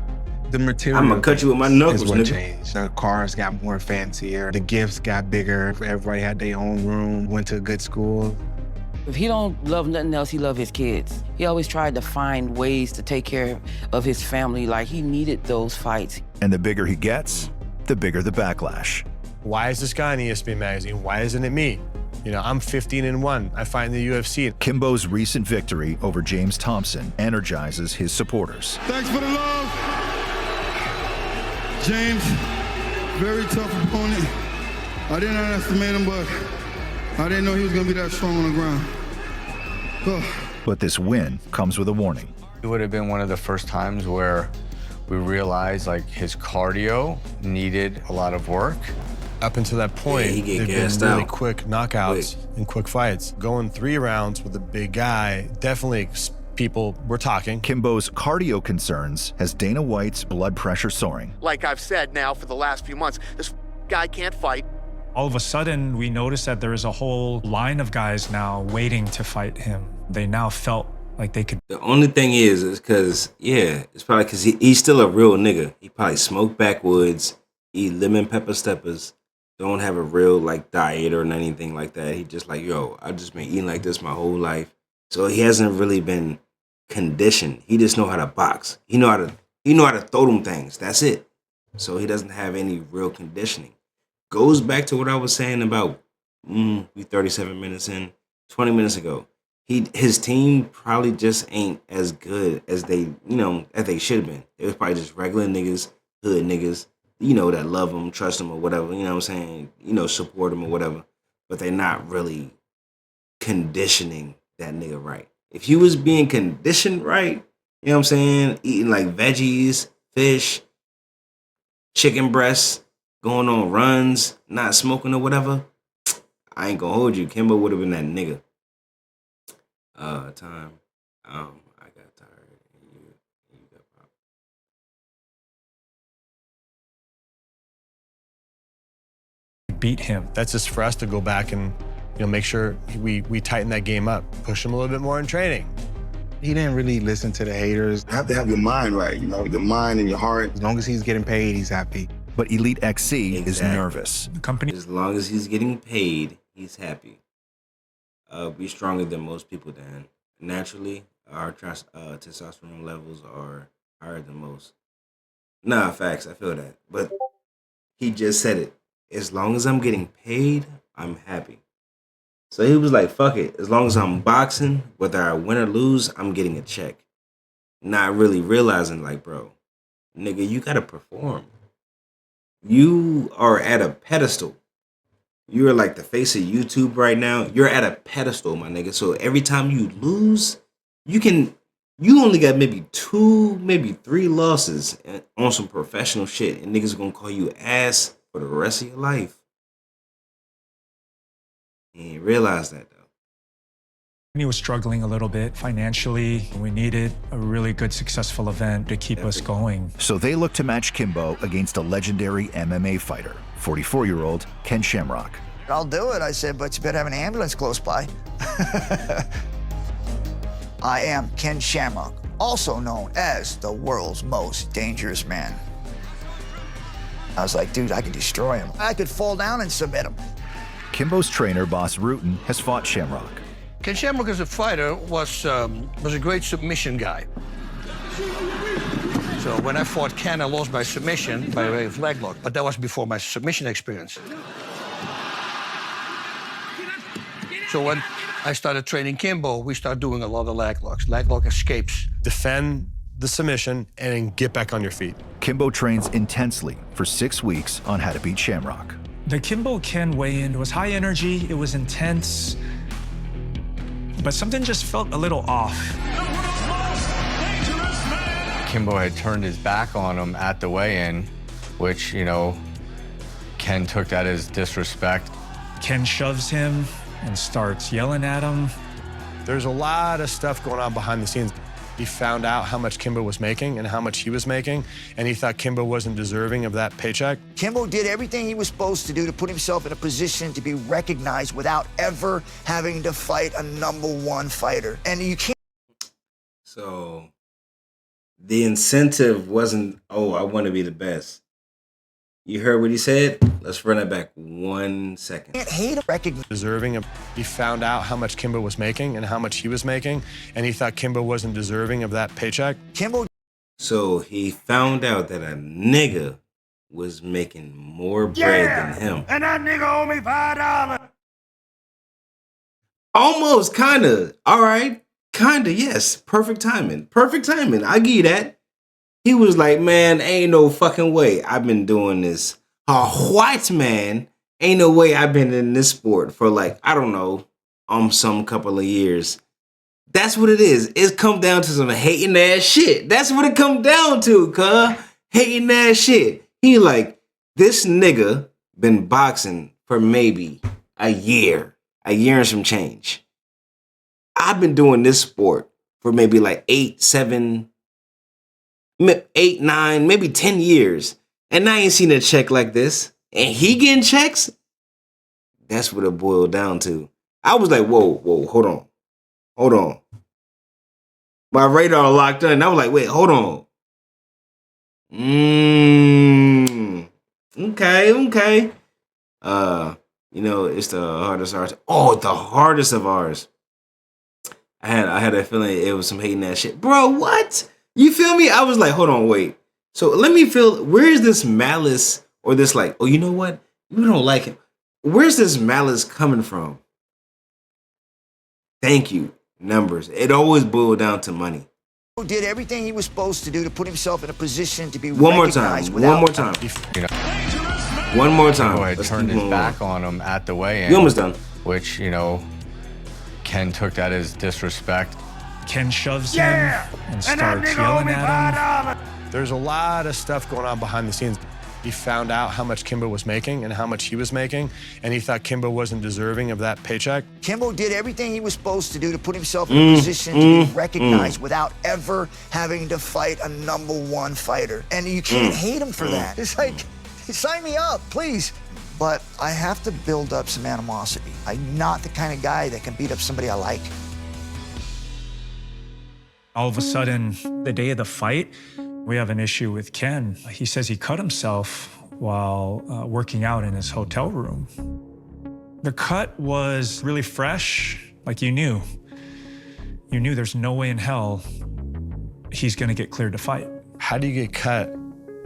Speaker 16: The material
Speaker 3: I'ma cut you with my knuckles,
Speaker 16: is what
Speaker 3: nigga.
Speaker 16: changed. The cars got more fancier. The gifts got bigger. Everybody had their own room, went to a good school.
Speaker 6: If he don't love nothing else, he love his kids. He always tried to find ways to take care of his family. Like, he needed those fights.
Speaker 7: And the bigger he gets, the bigger the backlash.
Speaker 10: Why is this guy in ESPN magazine? Why isn't it me? You know, I'm 15-1. I fight in the UFC.
Speaker 7: Kimbo's recent victory over James Thompson energizes his supporters.
Speaker 12: Thanks for the love. James, very tough opponent. I didn't underestimate him, but I didn't know he was going to be that strong on the ground.
Speaker 7: But this win comes with a warning.
Speaker 11: It would have been one of the first times where we realized like his cardio needed a lot of work.
Speaker 10: Up until that point,
Speaker 3: he get
Speaker 10: they've been
Speaker 3: gassed
Speaker 10: really
Speaker 3: out.
Speaker 10: quick knockouts and quick fights. Going 3 rounds with a big guy, definitely people were talking.
Speaker 7: Kimbo's cardio concerns has Dana White's blood pressure soaring.
Speaker 17: Like I've said now for the last few months, this guy can't fight.
Speaker 13: All of a sudden, we noticed that there is a whole line of guys now waiting to fight him. They now felt like they could.
Speaker 3: The only thing is because, yeah, it's probably because he's still a real nigga. He probably smoked backwoods, eat lemon pepper steppers, don't have a real, like, diet or anything like that. He just like, yo, I've just been eating like this my whole life. So he hasn't really been conditioned. He just know how to box. He know how to throw them things. That's it. So he doesn't have any real conditioning. Goes back to what I was saying about we 37 minutes in, 20 minutes ago. His team probably just ain't as good as they should have been. It was probably just regular niggas, hood niggas, that love him, trust him or whatever, you know what I'm saying? Support him or whatever. But they're not really conditioning that nigga right. If he was being conditioned right, you know what I'm saying? Eating like veggies, fish, chicken breasts, going on runs, not smoking or whatever, I ain't gonna hold you. Kimbo would have been that nigga. Time. I got tired. You got popped.
Speaker 13: Beat him.
Speaker 10: That's just for us to go back and make sure we tighten that game up, push him a little bit more in training.
Speaker 16: He didn't really listen to the haters.
Speaker 12: You have to have your mind right, your mind and your heart.
Speaker 16: As long as he's getting paid, he's happy.
Speaker 7: But Elite XC is nervous.
Speaker 13: The company,
Speaker 3: as long as he's getting paid, he's happy. Be stronger than most people, Dan. Naturally, our testosterone levels are higher than most. Nah, facts, I feel that. But he just said it. As long as I'm getting paid, I'm happy. So he was like, fuck it. As long as I'm boxing, whether I win or lose, I'm getting a check. Not really realizing, like, bro, nigga, you gotta perform. You are at a pedestal. You're like the face of YouTube right now. You're at a pedestal, my nigga. So every time you lose, you only got maybe 2, maybe 3 losses on some professional shit. And niggas gonna call you ass for the rest of your life. He didn't realize that, though.
Speaker 13: He was struggling a little bit financially. We needed a really good, successful event to keep us going.
Speaker 7: So they looked to match Kimbo against a legendary MMA fighter, 44-year-old Ken Shamrock.
Speaker 2: I'll do it, I said, but you better have an ambulance close by. I am Ken Shamrock, also known as the world's most dangerous man. I was like, dude, I could destroy him. I could fall down and submit him.
Speaker 7: Kimbo's trainer, Boss Rutan, has fought Shamrock.
Speaker 14: Ken Shamrock as a fighter was a great submission guy. So when I fought Ken, I lost by submission by way of leg lock, but that was before my submission experience. So when I started training Kimbo, we started doing a lot of leg locks, leg lock escapes.
Speaker 10: Defend the submission and then get back on your feet.
Speaker 7: Kimbo trains intensely for 6 weeks on how to beat Shamrock.
Speaker 13: The Kimbo Ken weigh-in was high energy, it was intense, but something just felt a little off.
Speaker 11: Kimbo had turned his back on him at the weigh-in, which, you know, Ken took that as disrespect.
Speaker 13: Ken shoves him and starts yelling at him.
Speaker 10: There's a lot of stuff going on behind the scenes. He found out how much Kimbo was making and how much he was making, and he thought Kimbo wasn't deserving of that paycheck.
Speaker 2: Kimbo did everything he was supposed to do to put himself in a position to be recognized without ever having to fight a #1 fighter. And you can't.
Speaker 3: So the incentive wasn't, oh, I want to be the best. You heard what he said? Let's run it back 1 second.
Speaker 2: Can't hate him.
Speaker 10: Deserving of, he found out how much Kimbo was making and how much he was making, and he thought Kimbo wasn't deserving of that paycheck.
Speaker 2: Kimbo.
Speaker 3: So he found out that a nigga was making more bread than him.
Speaker 8: And that nigga owe me $5.
Speaker 3: Almost, kinda. All right. Kinda, yes. Perfect timing. Perfect timing. I give you that. He was like, man, ain't no fucking way I've been doing this. A white man, ain't no way I've been in this sport for like, I don't know, some couple of years. That's what it is. It's come down to some hating ass shit. That's what it come down to, cuz. Hating ass shit. He like, this nigga been boxing for maybe a year and some change. I've been doing this sport for maybe like 8, 9, maybe 10 years. And I ain't seen a check like this. And he getting checks? That's what it boiled down to. I was like, whoa, hold on. My radar locked in. I was like, wait, hold on. Okay. You know, it's the hardest of ours. Oh, the hardest of ours. I had that feeling it was some hating ass shit. Bro, what? You feel me? I was like, hold on, wait. So let me feel, where's this malice or this like, oh, you know what? You don't like him. Where's this malice coming from? Thank you. Numbers. It always boiled down to money.
Speaker 2: Did everything he was supposed to do to put himself in a position to be
Speaker 3: One more
Speaker 2: recognized
Speaker 3: time.
Speaker 2: without.
Speaker 3: One more time.
Speaker 11: You know,
Speaker 3: one more time.
Speaker 11: Kimbo had
Speaker 3: Let's
Speaker 11: turned
Speaker 3: keep
Speaker 11: his
Speaker 3: moving
Speaker 11: back
Speaker 3: on.
Speaker 11: on him at the weigh-in.
Speaker 3: You almost done.
Speaker 11: Which, you know, Ken took that as disrespect.
Speaker 13: Ken shoves him and starts yelling at him.
Speaker 10: There's a lot of stuff going on behind the scenes. He found out how much Kimbo was making and how much he was making, and he thought Kimbo wasn't deserving of that paycheck.
Speaker 2: Kimbo did everything he was supposed to do to put himself in a position to be recognized without ever having to fight a #1 fighter. And you can't hate him for that. It's like, sign me up, please. But I have to build up some animosity. I'm not the kind of guy that can beat up somebody I like.
Speaker 13: All of a sudden, the day of the fight, we have an issue with Ken. He says he cut himself while working out in his hotel room. The cut was really fresh, like you knew. You knew there's no way in hell he's gonna get cleared to fight.
Speaker 10: How do you get cut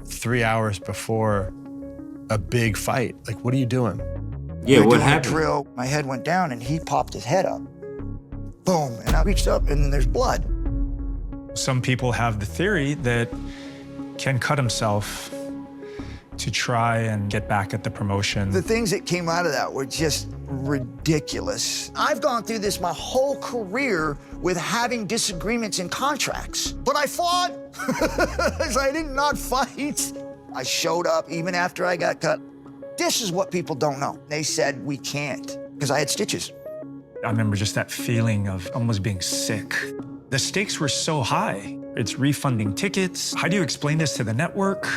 Speaker 10: 3 hours before a big fight? Like, what are you doing?
Speaker 3: Yeah, what
Speaker 2: doing
Speaker 3: happened?
Speaker 2: A drill, my head went down and he popped his head up. Boom, and I reached up and then there's blood.
Speaker 13: Some people have the theory that Ken cut himself to try and get back at the promotion.
Speaker 2: The things that came out of that were just ridiculous. I've gone through this my whole career with having disagreements in contracts, but I fought. I did not fight. I showed up even after I got cut. This is what people don't know. They said, we can't because I had stitches.
Speaker 13: I remember just that feeling of almost being sick. The stakes were so high. It's refunding tickets. How do you explain this to the network?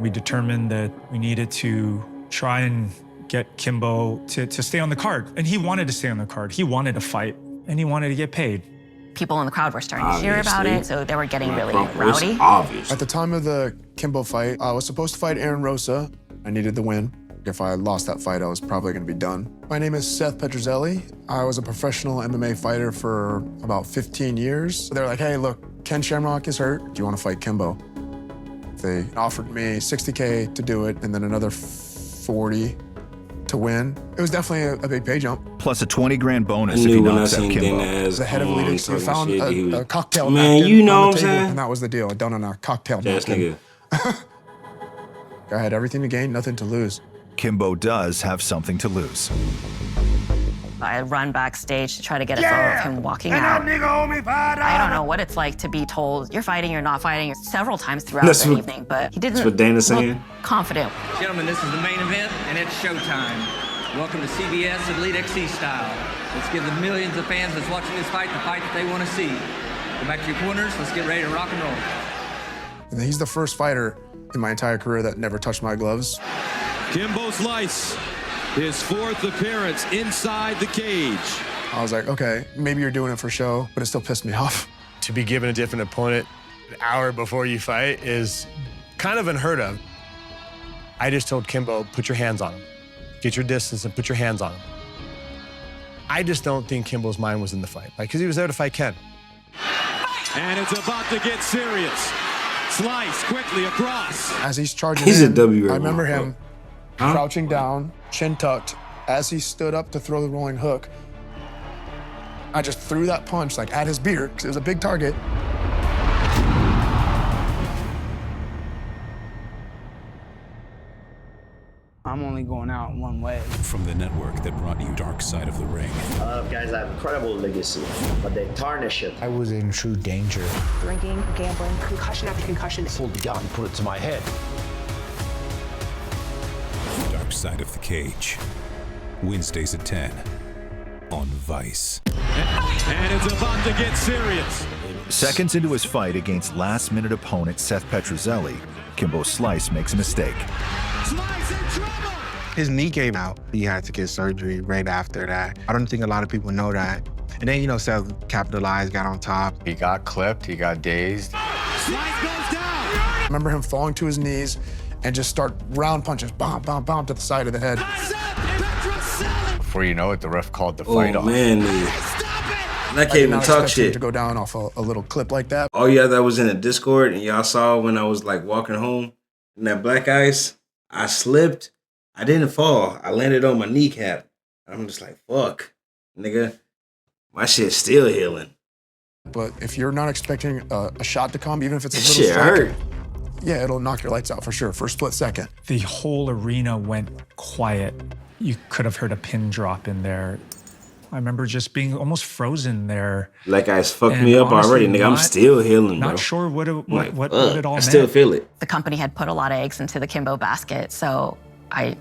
Speaker 13: We determined that we needed to try and get Kimbo to stay on the card. And he wanted to stay on the card. He wanted to fight, and he wanted to get paid.
Speaker 9: People in the crowd were starting to hear about it, so they were getting really
Speaker 3: Obviously.
Speaker 9: rowdy.
Speaker 3: Obvious.
Speaker 19: At the time of the Kimbo fight, I was supposed to fight Aaron Rosa. I needed the win. If I lost that fight, I was probably going to be done. My name is Seth Petruzzelli. I was a professional MMA fighter for about 15 years. They're like, hey, look, Ken Shamrock is hurt. Do you want to fight Kimbo? They offered me $60K to do it and then another 40 to win. It was definitely a big pay jump.
Speaker 7: Plus a 20 grand bonus if he knocks out Kimbo.
Speaker 19: The head of Elite XC found a cocktail
Speaker 3: Man,
Speaker 19: napkin
Speaker 3: you know
Speaker 19: on
Speaker 3: what
Speaker 19: the
Speaker 3: I'm
Speaker 19: table,
Speaker 3: saying?
Speaker 19: and that was the deal. I done on a cocktail
Speaker 3: Yes,
Speaker 19: napkin.
Speaker 3: nigga.
Speaker 19: I had everything to gain, nothing to lose.
Speaker 7: Kimbo does have something to lose.
Speaker 9: I run backstage to try to get a photo of him walking out. I don't know what it's like to be told you're fighting, you're not fighting several times throughout
Speaker 3: That's
Speaker 9: the
Speaker 3: what-
Speaker 9: evening, but he didn't
Speaker 3: that's what Dana's
Speaker 9: look
Speaker 3: saying.
Speaker 9: confident.
Speaker 5: Gentlemen, this is the main event, and it's showtime. Welcome to CBS Elite XC style. Let's give the millions of fans that's watching this fight the fight that they want to see. Go back to your corners. Let's get ready to rock and roll.
Speaker 19: And he's the first fighter in my entire career that never touched my gloves.
Speaker 4: Kimbo Slice, his fourth appearance inside the cage.
Speaker 19: I was like, okay, maybe you're doing it for show, but it still pissed me off.
Speaker 10: To be given a different opponent an hour before you fight is kind of unheard of. I just told Kimbo, put your hands on him. Get your distance and put your hands on him. I just don't think Kimbo's mind was in the fight, because he was there to fight Ken.
Speaker 4: And it's about to get serious. Slice quickly across.
Speaker 19: As he's charging
Speaker 3: He's a
Speaker 19: in,
Speaker 3: W.
Speaker 19: I remember him crouching down, chin tucked. As he stood up to throw the rolling hook, I just threw that punch like at his beard, because it was a big target.
Speaker 15: I'm only going out one way.
Speaker 22: From the network that brought you Dark Side of the Ring.
Speaker 1: A lot of guys have incredible legacy, but they tarnish it.
Speaker 15: I was in true danger.
Speaker 24: Drinking, gambling, concussion after concussion.
Speaker 18: Pulled the gun and put it to my head.
Speaker 22: Dark Side of the Cage. Wednesdays at 10 on Vice.
Speaker 4: And it's about to get serious.
Speaker 7: Seconds into his fight against last-minute opponent Seth Petruzzelli, Kimbo Slice makes a mistake.
Speaker 16: His knee gave out. He had to get surgery right after that. I don't think a lot of people know that. And then, you know, Seth capitalized, got on top.
Speaker 11: He got clipped, he got dazed.
Speaker 19: I remember him falling to his knees and just start round punches, bomb, bomb, bomb to the side of the head.
Speaker 11: Before you know it, the ref called the fight off.
Speaker 3: Man, I can't even talk shit.
Speaker 19: To go down off a little clip like that.
Speaker 3: Oh yeah, that was in a Discord, and y'all saw when I was like walking home in that black ice. I slipped. I didn't fall. I landed on my kneecap. I'm just like, fuck, nigga. My shit's still healing.
Speaker 19: But if you're not expecting a shot to come, even if it's a little
Speaker 3: Shit
Speaker 19: strike,
Speaker 3: hurt.
Speaker 19: yeah, it'll knock your lights out for sure, for a split second.
Speaker 13: The whole arena went quiet. You could have heard a pin drop in there. I remember just being almost frozen there.
Speaker 3: Like ice fucked
Speaker 13: And
Speaker 3: me up
Speaker 13: honestly,
Speaker 3: already, nigga. I'm still healing, bro.
Speaker 13: Not sure what it
Speaker 3: Like,
Speaker 13: all
Speaker 3: I
Speaker 13: meant.
Speaker 3: still feel it.
Speaker 9: The company had put a lot of eggs into the Kimbo basket, so I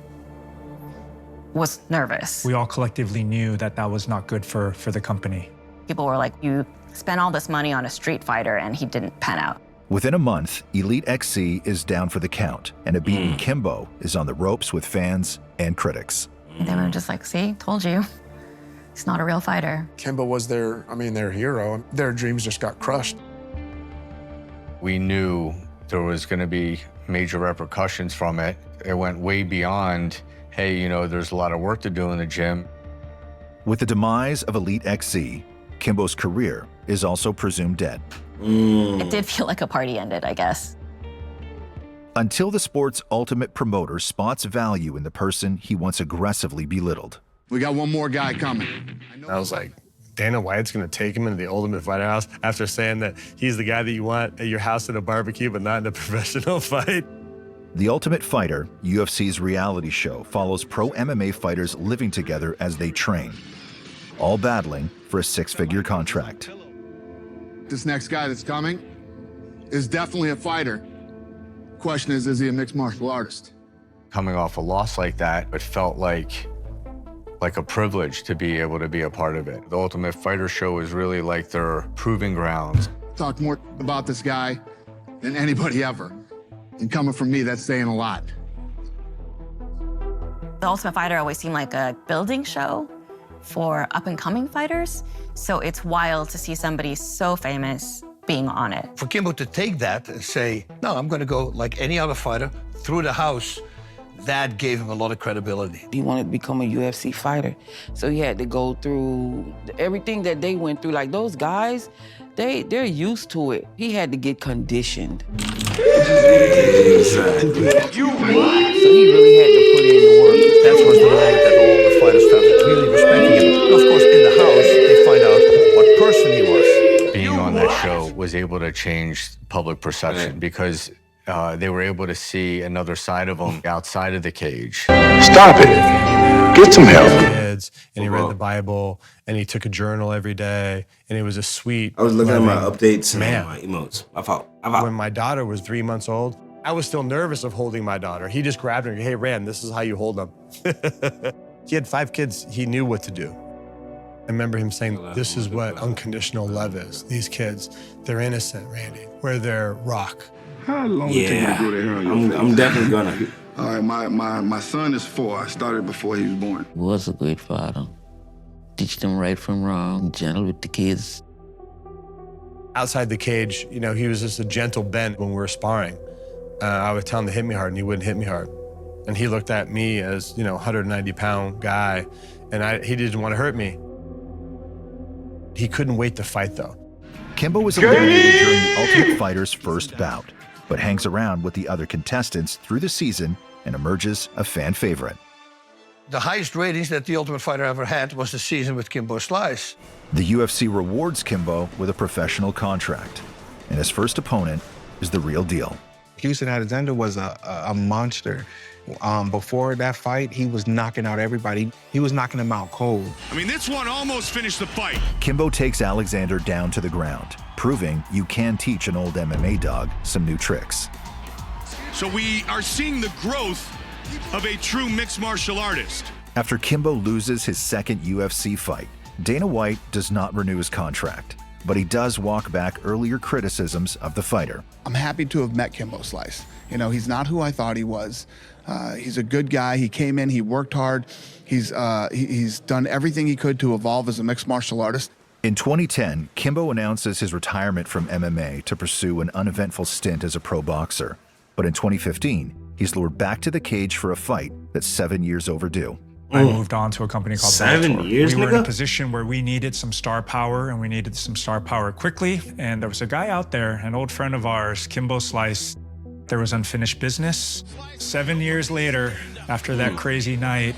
Speaker 9: was nervous.
Speaker 13: We all collectively knew that that was not good for the company.
Speaker 9: People were like, you spent all this money on a street fighter and he didn't pan out.
Speaker 7: Within a month, Elite XC is down for the count, and a beaten Kimbo is on the ropes with fans and critics.
Speaker 9: They were just like, see, told you. He's not a real fighter.
Speaker 19: Kimbo was their hero. Their dreams just got crushed.
Speaker 11: We knew there was going to be major repercussions from it. It went way beyond, hey, you know, there's a lot of work to do in the gym.
Speaker 7: With the demise of Elite XC, Kimbo's career is also presumed dead.
Speaker 9: It did feel like a party ended, I guess.
Speaker 7: Until the sport's ultimate promoter spots value in the person he once aggressively belittled.
Speaker 12: We got one more guy coming.
Speaker 10: I was like, Dana White's gonna take him into the Ultimate Fighter house after saying that he's the guy that you want at your house at a barbecue, but not in a professional fight.
Speaker 7: The Ultimate Fighter, UFC's reality show, follows pro MMA fighters living together as they train, all battling for a six-figure contract.
Speaker 12: This next guy that's coming is definitely a fighter. Question is he a mixed martial artist?
Speaker 11: Coming off a loss like that, it felt like like a privilege to be able to be a part of it. The Ultimate Fighter show is really like their proving grounds.
Speaker 18: Talked more about this guy than anybody ever. And coming from me, that's saying a lot.
Speaker 9: The Ultimate Fighter always seemed like a building show for up-and-coming fighters, so it's wild to see somebody so famous being on it.
Speaker 14: For Kimbo to take that and say, no, I'm going to go like any other fighter through the house, that gave him a lot of credibility.
Speaker 6: He wanted to become a UFC fighter, so he had to go through everything that they went through. Like those guys, they're used to it. He had to get conditioned. So he really had to put in the work.
Speaker 14: That was the moment that all the fighters started really respecting him. And of course, in the house, they find out what person he was.
Speaker 11: Being on that show was able to change public perception because they were able to see another side of him outside of the cage.
Speaker 10: Stop it. Get some help. Kids, and he read the Bible, and he took a journal every day, and it was a sweet.
Speaker 3: I was looking at my updates and my emotes. I thought.
Speaker 10: When my daughter was 3 months old, I was still nervous of holding my daughter. He just grabbed her and, hey, Rand, this is how you hold them. He had 5 kids. He knew what to do. I remember him saying, this is what unconditional love is. These kids, they're innocent, Randy. We're their rock.
Speaker 18: How long did it take you to grow that hair on your face?
Speaker 3: I'm definitely gonna.
Speaker 18: All right, my son is 4. I started before he was born.
Speaker 20: Was a great father. Teach them right from wrong, gentle with the kids.
Speaker 10: Outside the cage, you know, he was just a gentle bent when we were sparring. I would tell him to hit me hard, and he wouldn't hit me hard. And he looked at me as, you know, 190-pound guy, and he didn't want to hurt me. He couldn't wait to fight, though.
Speaker 7: Kimbo was eliminated during the Ultimate Fighter's first bout, but hangs around with the other contestants through the season and emerges a fan favorite.
Speaker 14: The highest ratings that the Ultimate Fighter ever had was the season with Kimbo Slice.
Speaker 7: The UFC rewards Kimbo with a professional contract, and his first opponent is the real deal.
Speaker 16: Houston Alexander was a monster. Before that fight, he was knocking out everybody. He was knocking them out cold.
Speaker 8: I mean, this one almost finished the fight.
Speaker 7: Kimbo takes Alexander down to the ground, proving you can teach an old MMA dog some new tricks.
Speaker 8: So we are seeing the growth of a true mixed martial artist.
Speaker 7: After Kimbo loses his second UFC fight, Dana White does not renew his contract, but he does walk back earlier criticisms of the fighter.
Speaker 18: I'm happy to have met Kimbo Slice. You know, he's not who I thought he was. He's a good guy. He came in, he worked hard. He's done everything he could to evolve as a mixed martial artist.
Speaker 7: In 2010, Kimbo announces his retirement from MMA to pursue an uneventful stint as a pro boxer. But in 2015, he's lured back to the cage for a fight that's 7 years overdue.
Speaker 13: I moved on to a company called
Speaker 3: 7
Speaker 13: Bellator.
Speaker 3: years,
Speaker 13: We were in a
Speaker 3: nigga?
Speaker 13: position where we needed some star power, and we needed some star power quickly. And there was a guy out there, an old friend of ours, Kimbo Slice. There was unfinished business. 7 years later, after that crazy night,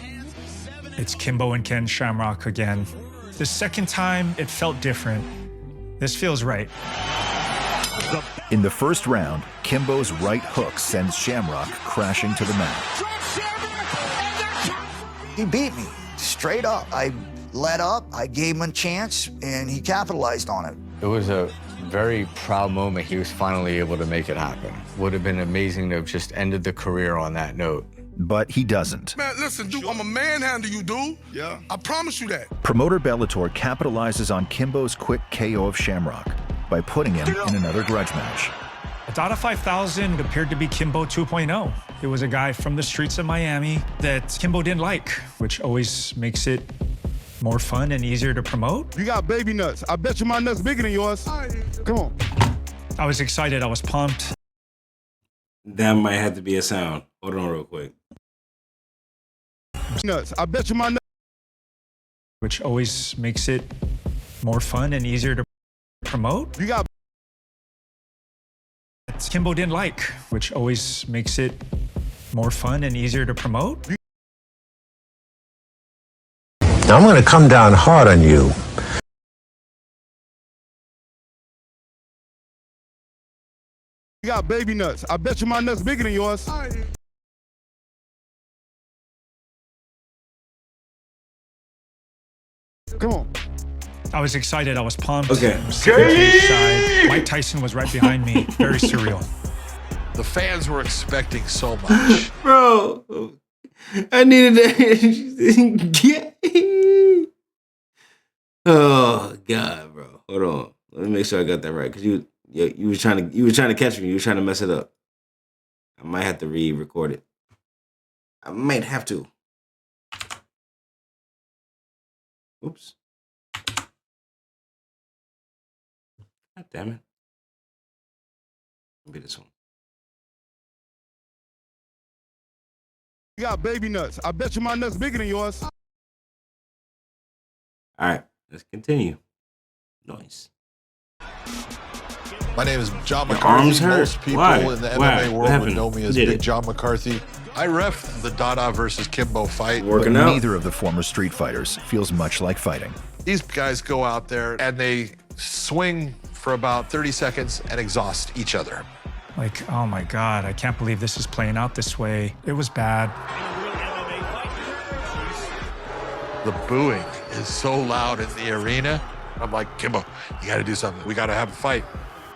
Speaker 13: it's Kimbo and Ken Shamrock again. The second time, it felt different. This feels right.
Speaker 7: In the first round, Kimbo's right hook sends Shamrock crashing to the mat.
Speaker 2: He beat me, straight up. I let up, I gave him a chance, and he capitalized on it.
Speaker 11: It was a very proud moment. He was finally able to make it happen. Would have been amazing to have just ended the career on that note.
Speaker 7: But he doesn't.
Speaker 8: Man, listen, dude, I'm a manhandle you, dude. Yeah. I promise you that.
Speaker 7: Promoter Bellator capitalizes on Kimbo's quick KO of Shamrock by putting him in another grudge match.
Speaker 13: Dada 5000 appeared to be Kimbo 2.0. It was a guy from the streets of Miami that Kimbo didn't like, which always makes it more fun and easier to promote.
Speaker 18: You got baby nuts. I bet you my nuts bigger than yours. Come on.
Speaker 13: I was excited, I was pumped.
Speaker 3: That might have to be a sound. Hold on real quick.
Speaker 18: Nuts. I bet you my nuts.
Speaker 13: Which always makes it more fun and easier to promote.
Speaker 18: You got
Speaker 13: Kimbo didn't like, which always makes it more fun and easier to promote.
Speaker 21: Now I'm going to come down hard on you.
Speaker 18: You got baby nuts. I bet you my nuts bigger than yours. Come on.
Speaker 13: I was excited, I was pumped.
Speaker 3: Okay.
Speaker 13: I was sitting cage side. Mike Tyson was right behind me. Very surreal.
Speaker 8: The fans were expecting so much.
Speaker 3: Bro, I needed to get. Oh God, bro. Hold on. Let me make sure I got that right. Cause you were trying to catch me. You were trying to mess it up. I might have to re-record it. I might have to. Oops. God damn it. Maybe this one.
Speaker 12: You got baby nuts. I bet you my nuts bigger than yours.
Speaker 3: All right, let's continue. Nice.
Speaker 1: My name is John
Speaker 3: Your
Speaker 1: McCarthy.
Speaker 3: arms hurt?
Speaker 1: Most people
Speaker 3: Why?
Speaker 1: in the
Speaker 3: Why?
Speaker 1: MMA
Speaker 3: What
Speaker 1: world
Speaker 3: happened?
Speaker 1: would know me
Speaker 3: Who
Speaker 1: as
Speaker 3: did
Speaker 1: Big
Speaker 3: it?
Speaker 1: John McCarthy. I ref the Dada versus Kimbo fight.
Speaker 7: But neither of the former street fighters feels much like fighting.
Speaker 1: These guys go out there and they swing for about 30 seconds and exhaust each other.
Speaker 13: Like, oh my God, I can't believe this is playing out this way. It was bad.
Speaker 1: The booing is so loud in the arena. I'm like, Kimbo, you got to do something. We got to have a fight.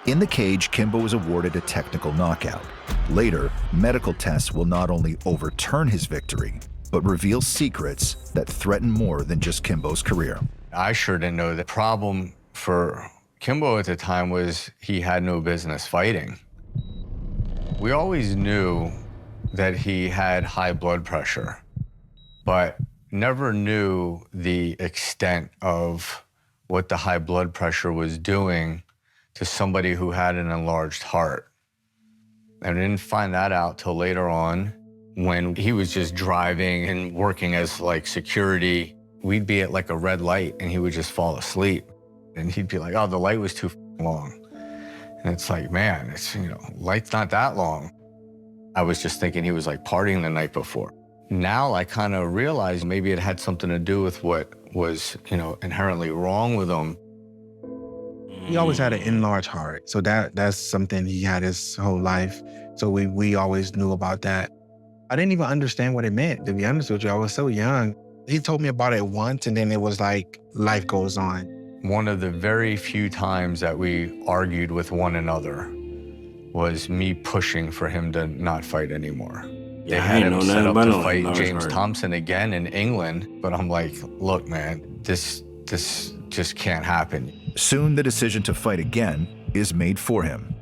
Speaker 7: In the cage, Kimbo was awarded a technical knockout. Later, medical tests will not only overturn his victory, but reveal secrets that threaten more than just Kimbo's career.
Speaker 11: I sure didn't know the problem for Kimbo at the time was he had no business fighting. We always knew that he had high blood pressure, but never knew the extent of what the high blood pressure was doing to somebody who had an enlarged heart. And I didn't find that out till later on when he was just driving and working as like security. We'd be at like a red light and he would just fall asleep. And he'd be like, oh, the light was too long. And it's like, man, it's, you know, light's not that long. I was just thinking he was like partying the night before. Now I kind of realized maybe it had something to do with what was, you know, inherently wrong with him.
Speaker 16: He always had an enlarged heart. So that's something he had his whole life. So we always knew about that. I didn't even understand what it meant, to be honest with you. I was so young. He told me about it once, and then it was like life goes on.
Speaker 11: One of the very few times that we argued with one another was me pushing for him to not fight anymore. They
Speaker 3: Yeah, I
Speaker 11: had
Speaker 3: ain't
Speaker 11: him
Speaker 3: know
Speaker 11: set
Speaker 3: nothing
Speaker 11: up
Speaker 3: about
Speaker 11: to
Speaker 3: no
Speaker 11: fight
Speaker 3: enlarged
Speaker 11: James
Speaker 3: heart.
Speaker 11: Thompson again in England, but I'm like, look, man, this just can't happen.
Speaker 7: Soon, the decision to fight again is made for him.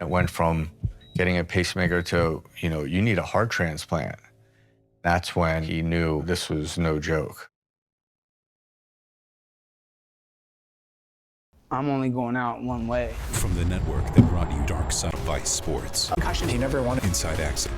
Speaker 11: It went from getting a pacemaker to, you know, you need a heart transplant. That's when he knew this was no joke.
Speaker 15: I'm only going out one way.
Speaker 22: From the network that brought you Dark Side of Vice Sports.
Speaker 24: Concussion.
Speaker 13: He never wanted.
Speaker 22: Inside Access.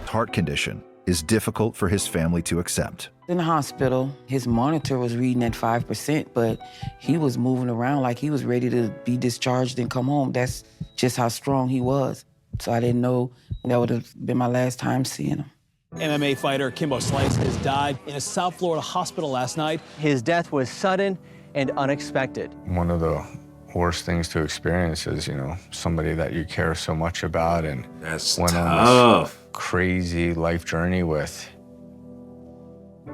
Speaker 7: Heart condition is difficult for his family to accept.
Speaker 6: In the hospital, his monitor was reading at 5%, but he was moving around like he was ready to be discharged and come home. That's just how strong he was. So I didn't know that would have been my last time seeing him.
Speaker 5: MMA fighter Kimbo Slice has died in a South Florida hospital last night. His death was sudden and unexpected.
Speaker 11: One of the worst things to experience is, you know, somebody that you care so much about and
Speaker 3: That's
Speaker 11: went on
Speaker 3: tough.
Speaker 11: this crazy life journey with,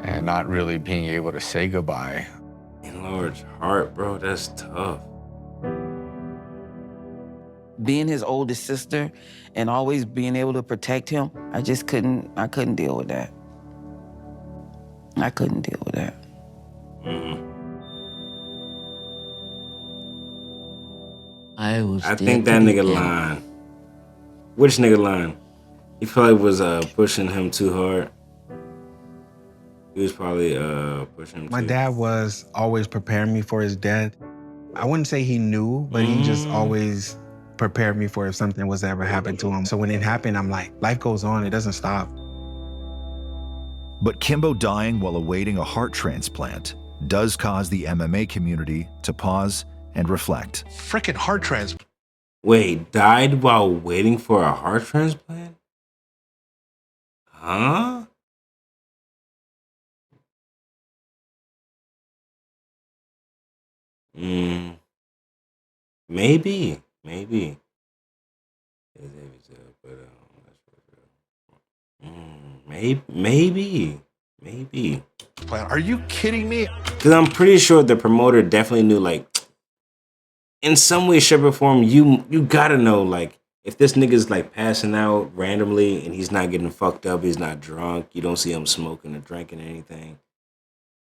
Speaker 11: and not really being able to say goodbye.
Speaker 3: Enlarged heart, bro. That's tough.
Speaker 6: Being his oldest sister and always being able to protect him, I couldn't deal with that. I couldn't deal with that.
Speaker 3: I think that nigga lying. Which nigga lying? He probably was pushing him too hard. He was probably pushing him
Speaker 16: My
Speaker 3: too.
Speaker 16: dad was always preparing me for his death. I wouldn't say he knew, but he just always prepared me for if something was to ever happen to him. So when it happened, I'm like, life goes on, it doesn't stop.
Speaker 7: But Kimbo dying while awaiting a heart transplant does cause the MMA community to pause and reflect.
Speaker 1: Frickin' heart transplant.
Speaker 3: Wait, died while waiting for a heart transplant? Huh? Maybe. Maybe.
Speaker 1: Are you kidding me?
Speaker 3: Because I'm pretty sure the promoter definitely knew, like, in some way, shape, or form, you gotta know, like, if this nigga's, like, passing out randomly and he's not getting fucked up, he's not drunk, you don't see him smoking or drinking or anything,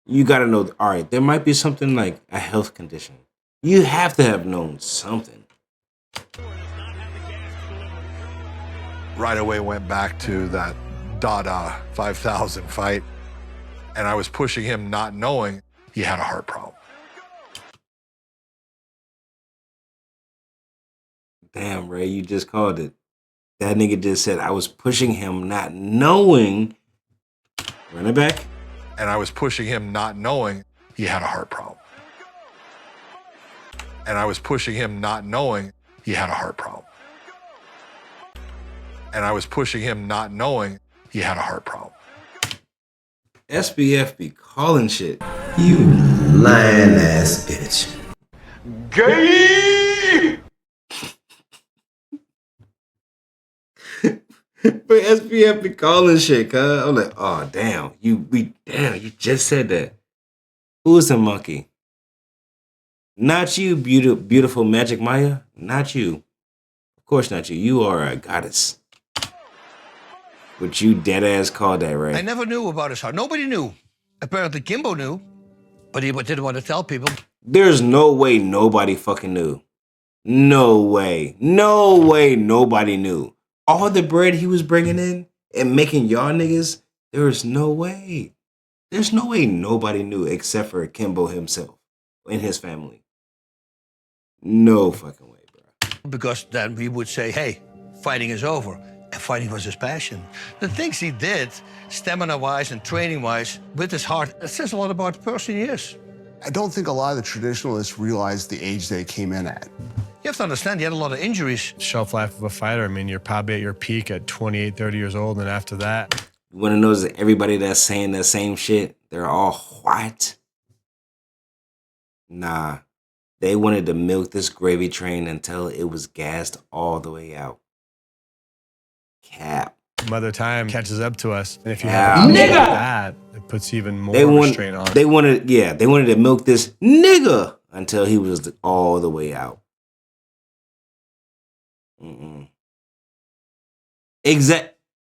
Speaker 3: You gotta know, all right, there might be something like a health condition. You have to have known something.
Speaker 1: Right away went back to that Dada 5,000 fight, and I was pushing him not knowing he had a heart problem.
Speaker 3: Damn, Ray, you just called it. That nigga just said I was pushing him not knowing. Run it back.
Speaker 1: And I was pushing him not knowing he had a heart problem. And I was pushing him not knowing he had a heart problem. And I was pushing him not knowing he had a heart problem.
Speaker 3: SBF be calling shit. You lying ass bitch.
Speaker 1: Gay!
Speaker 3: But SBF be calling shit, cuz. I'm like, oh damn, you just said that. Who's the monkey? Not you, beautiful Magic Maya. Not you. Of course not you. You are a goddess. But you dead ass called that, right?
Speaker 14: I never knew about his heart. Nobody knew. Apparently Kimbo knew, but he didn't want to tell people.
Speaker 3: There's no way nobody fucking knew. No way. No way nobody knew. All the bread he was bringing in and making y'all niggas, there is no way. There's no way nobody knew except for Kimbo himself and his family. No fucking way, bro.
Speaker 14: Because then we would say, hey, fighting is over. And fighting was his passion. The things he did, stamina-wise and training-wise, with his heart, it says a lot about the person he is.
Speaker 4: I don't think a lot of the traditionalists realized the age they came in at.
Speaker 14: You have to understand, he had a lot of injuries.
Speaker 10: Shelf life of a fighter, I mean, you're probably at your peak at 28, 30 years old, and after that.
Speaker 3: You want to know that everybody that's saying the same shit, they're all white? Nah. They wanted to milk this gravy train until it was gassed all the way out. Cap.
Speaker 10: Mother Time catches up to us. And if you
Speaker 3: Yeah.
Speaker 10: have that, it puts even more strain on.
Speaker 3: They wanted to milk this nigga until he was all the way out.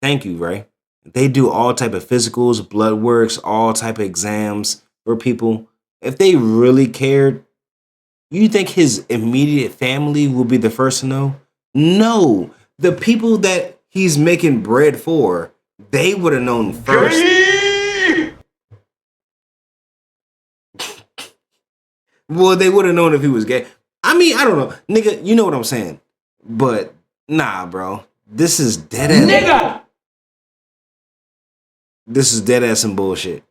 Speaker 3: Thank you, Ray. They do all type of physicals, blood works, all type of exams for people. If they really cared, you think his immediate family will be the first to know? No. The people that he's making bread for, they would have known first. Well, they would have known if he was gay. I mean, I don't know. Nigga, you know what I'm saying. But, nah, bro. This is dead ass. Nigga! This is dead ass some bullshit.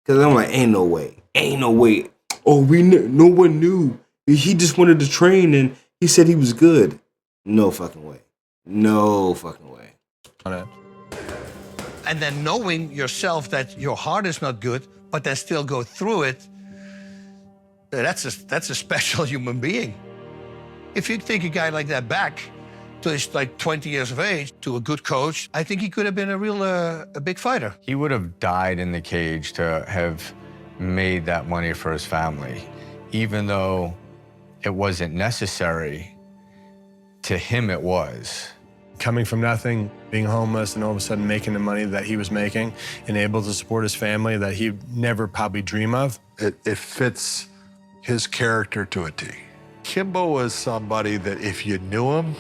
Speaker 3: Because I'm like, ain't no way. Ain't no way. Oh, no one knew. He just wanted to train and he said he was good. No fucking way. No fucking way.
Speaker 14: And then knowing yourself that your heart is not good, but then still go through it, that's a special human being. If you take a guy like that back to his like 20 years of age, to a good coach, I think he could have been a real a big fighter.
Speaker 11: He would have died in the cage to have made that money for his family, even though it wasn't necessary. To him, it was.
Speaker 10: Coming from nothing, being homeless, and all of a sudden making the money that he was making and able to support his family that he'd never probably dream of.
Speaker 1: It fits his character to a T. Kimbo was somebody that if you knew him,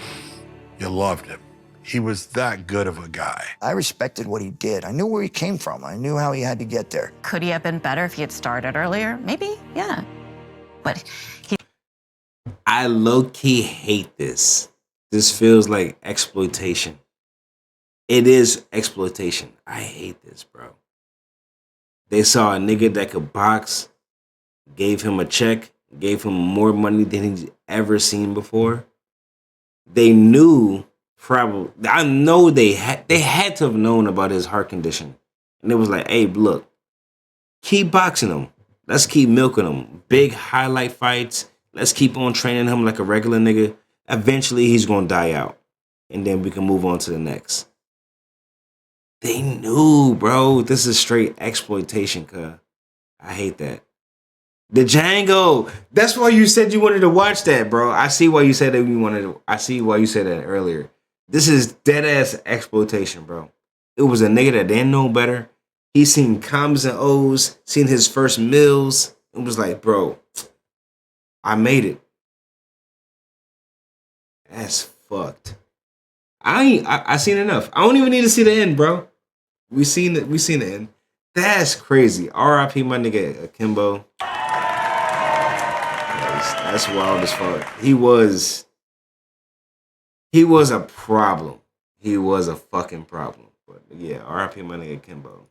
Speaker 1: you loved him. He was that good of a guy.
Speaker 2: I respected what he did. I knew where he came from. I knew how he had to get there.
Speaker 9: Could he have been better if he had started earlier? Maybe, yeah. But
Speaker 3: I low-key hate this. This feels like exploitation. It is exploitation. I hate this, bro. They saw a nigga that could box, gave him a check, gave him more money than he's ever seen before. They knew, probably, I know they had to have known about his heart condition. And it was like, hey, look, keep boxing him. Let's keep milking him. Big highlight fights. Let's keep on training him like a regular nigga. Eventually, he's going to die out. And then we can move on to the next. They knew, bro. This is straight exploitation, cuz. I hate that. The Django. That's why you said you wanted to watch that, bro. I see why you said that you wanted to. I see why you said that earlier. This is dead-ass exploitation, bro. It was a nigga that didn't know better. He seen coms and O's, seen his first meals, and was like, bro, I made it. That's fucked. I seen enough. I don't even need to see the end, bro. We seen the end. That's crazy. R.I.P. my nigga Kimbo. That's wild as fuck. He was a problem. He was a fucking problem. But yeah, R.I.P. my nigga Kimbo.